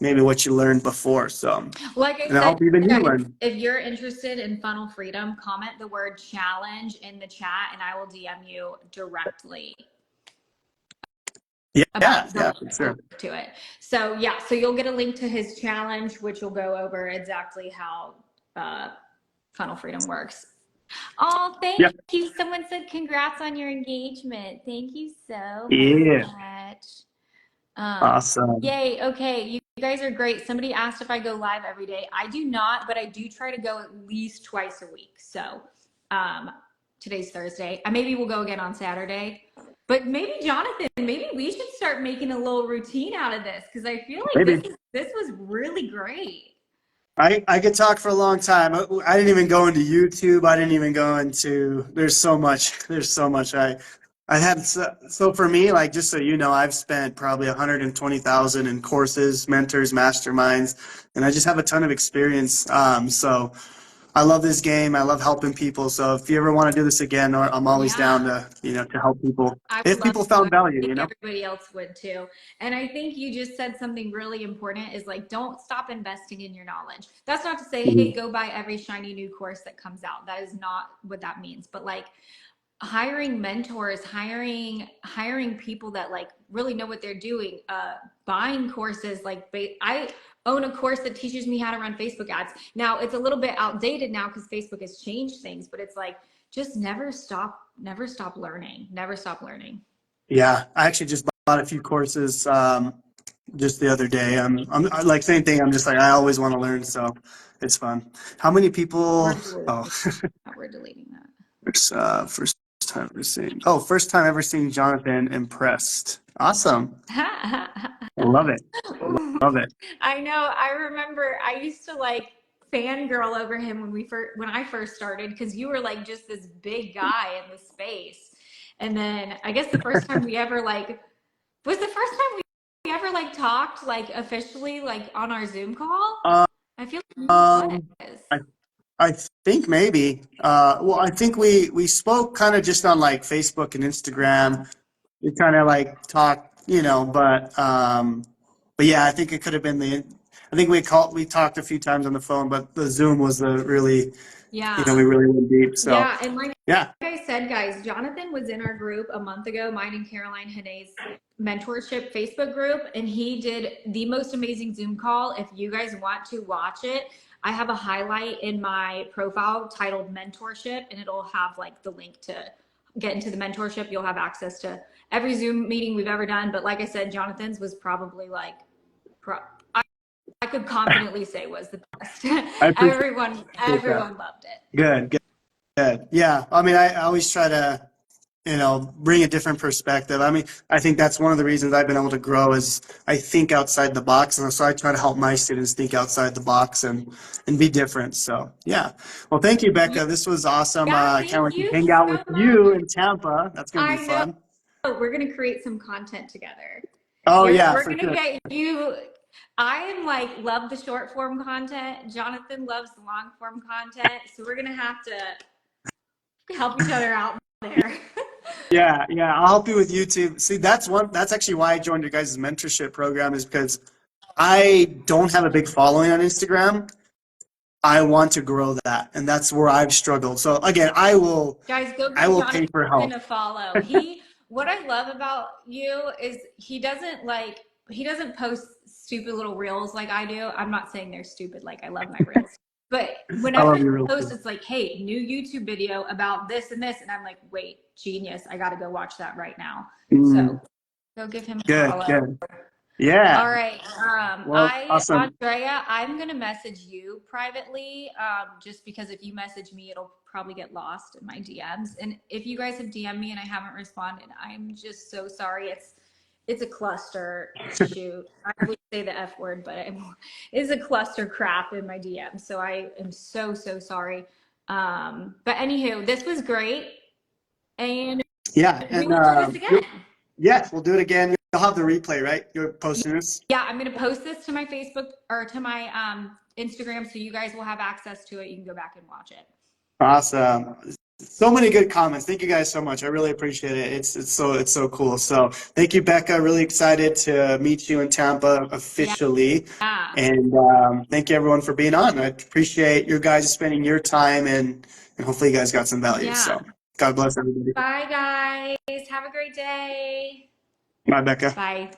maybe what you learned before. So, Like I and I said, hope even you learned. if you're interested in funnel freedom, comment the word challenge in the chat and I will DM you directly Yeah, about yeah, for sure. to it. So yeah, so you'll get a link to his challenge, which will go over exactly how funnel freedom works. Oh, thank Yeah, you. Someone said congrats on your engagement. Thank you so yeah, much. awesome. Yay. Okay. You guys are great. Somebody asked if I go live every day. I do not, but I do try to go at least twice a week. So um, today's Thursday. I maybe we'll go again on Saturday. But maybe Jonathan, maybe we should start making a little routine out of this because I feel like Maybe. this was really great. I could talk for a long time. I didn't even go into YouTube. I didn't even go into. There's so much. There's so much. I had so for me, like just so you know, I've spent probably 120,000 in courses, mentors, masterminds, and I just have a ton of experience. So I love this game. I love helping people. So if you ever want to do this again, I'm always down Yeah. to to help people I would if love people to. found I value. think everybody else would too. And I think you just said something really important is like, don't stop investing in your knowledge. That's not to say, hey, Mhm. go buy every shiny new course that comes out. That is not what that means. But like hiring mentors, hiring people that like really know what they're doing, buying courses. Like I own a course that teaches me how to run Facebook ads. Now it's a little bit outdated now because Facebook has changed things, but it's like, just never stop learning, never stop learning. Yeah, I actually just bought a few courses just the other day. I'm like same thing. I'm just like I always want to learn, so it's fun. How many We're people? Oh, deleting that. We're deleting first time ever seeing. Oh, first time ever seeing Jonathan impressed. Awesome. that. I love it. Love it. I know. I remember I used to like fangirl over him when I first started because you were like just this big guy in the space. And then I guess the first time we ever like was the first time we ever like talked like officially like on our Zoom call. I feel like maybe it Um, was. I I think maybe. Well, I think we spoke kind of just on like Facebook and Yeah. Instagram. We kind of like talked, but yeah, I think it could have been the. I think we talked a few times on the phone, but the Zoom was the really, we Yeah. really went deep. So Yeah, and like yeah, I said, guys, Jonathan was in our group a month ago, mine and Caroline Haney's mentorship Facebook group, and he did the most amazing Zoom call. If you guys want to watch it, I have a highlight in my profile titled mentorship, and it'll have like the link to get into the mentorship. You'll have access to every Zoom meeting we've ever done. But like I said, Jonathan's was probably like, I, I could confidently say was the best. I appreciate that. Everyone loved it. Good, good, good. Yeah, I mean, I always try to, bring a different perspective. I mean, I think that's one of the reasons I've been able to grow is I think outside the box, and so I try to help my students think outside the box and be different. So yeah. Well, thank you, Becca. This was awesome. Yeah, I can't thank wait to you hang out with so you much. in Tampa. That's gonna be I know fun. we're gonna create some content together. Oh yeah, We're for gonna sure. get you. I am like love the short form content. Jonathan loves the long form content, so we're gonna have to help each other out there. Yeah, yeah. I'll help you with YouTube. See, that's actually why I joined your guys' mentorship program is because I don't have a big following on Instagram. I want to grow that, and that's where I've struggled. So again, Guys, go I give will pay for help. Jonathan a follow. What I love about you is he doesn't post stupid little reels like I do. I'm not saying they're stupid. Like I love my reels, but I whenever love he you real posts, quick. it's like, hey, new YouTube video about this and this, and I'm like, wait, genius! I got to go watch that right now. So Mm, go give him a good, follow. good. Yeah. All right. Well, awesome. Andrea, I'm gonna message you privately, just because if you message me, it'll probably get lost in my DMs. And if you guys have DM'd me and I haven't responded, I'm just so sorry. It's a cluster shoot. I would say the F word, but it's a cluster crap in my DMs. So I am so sorry. But anywho, this was great, and Yeah, we and will do this again. yes, we'll do it again. You'll have the replay, right? You're posting this. Yeah, I'm gonna post this to my Facebook or to my Instagram, so you guys will have access to it. You can go back and watch it. Awesome. So many good comments. Thank you guys so much. I really appreciate it. It's so cool. So thank you, Becca. Really excited to meet you in Tampa Yeah, officially. yeah, And thank you everyone for being on. I appreciate your guys spending your time and hopefully you guys got some value. yeah. So God bless everybody. Bye, guys. Have a great day. Bye, Becca. Bye.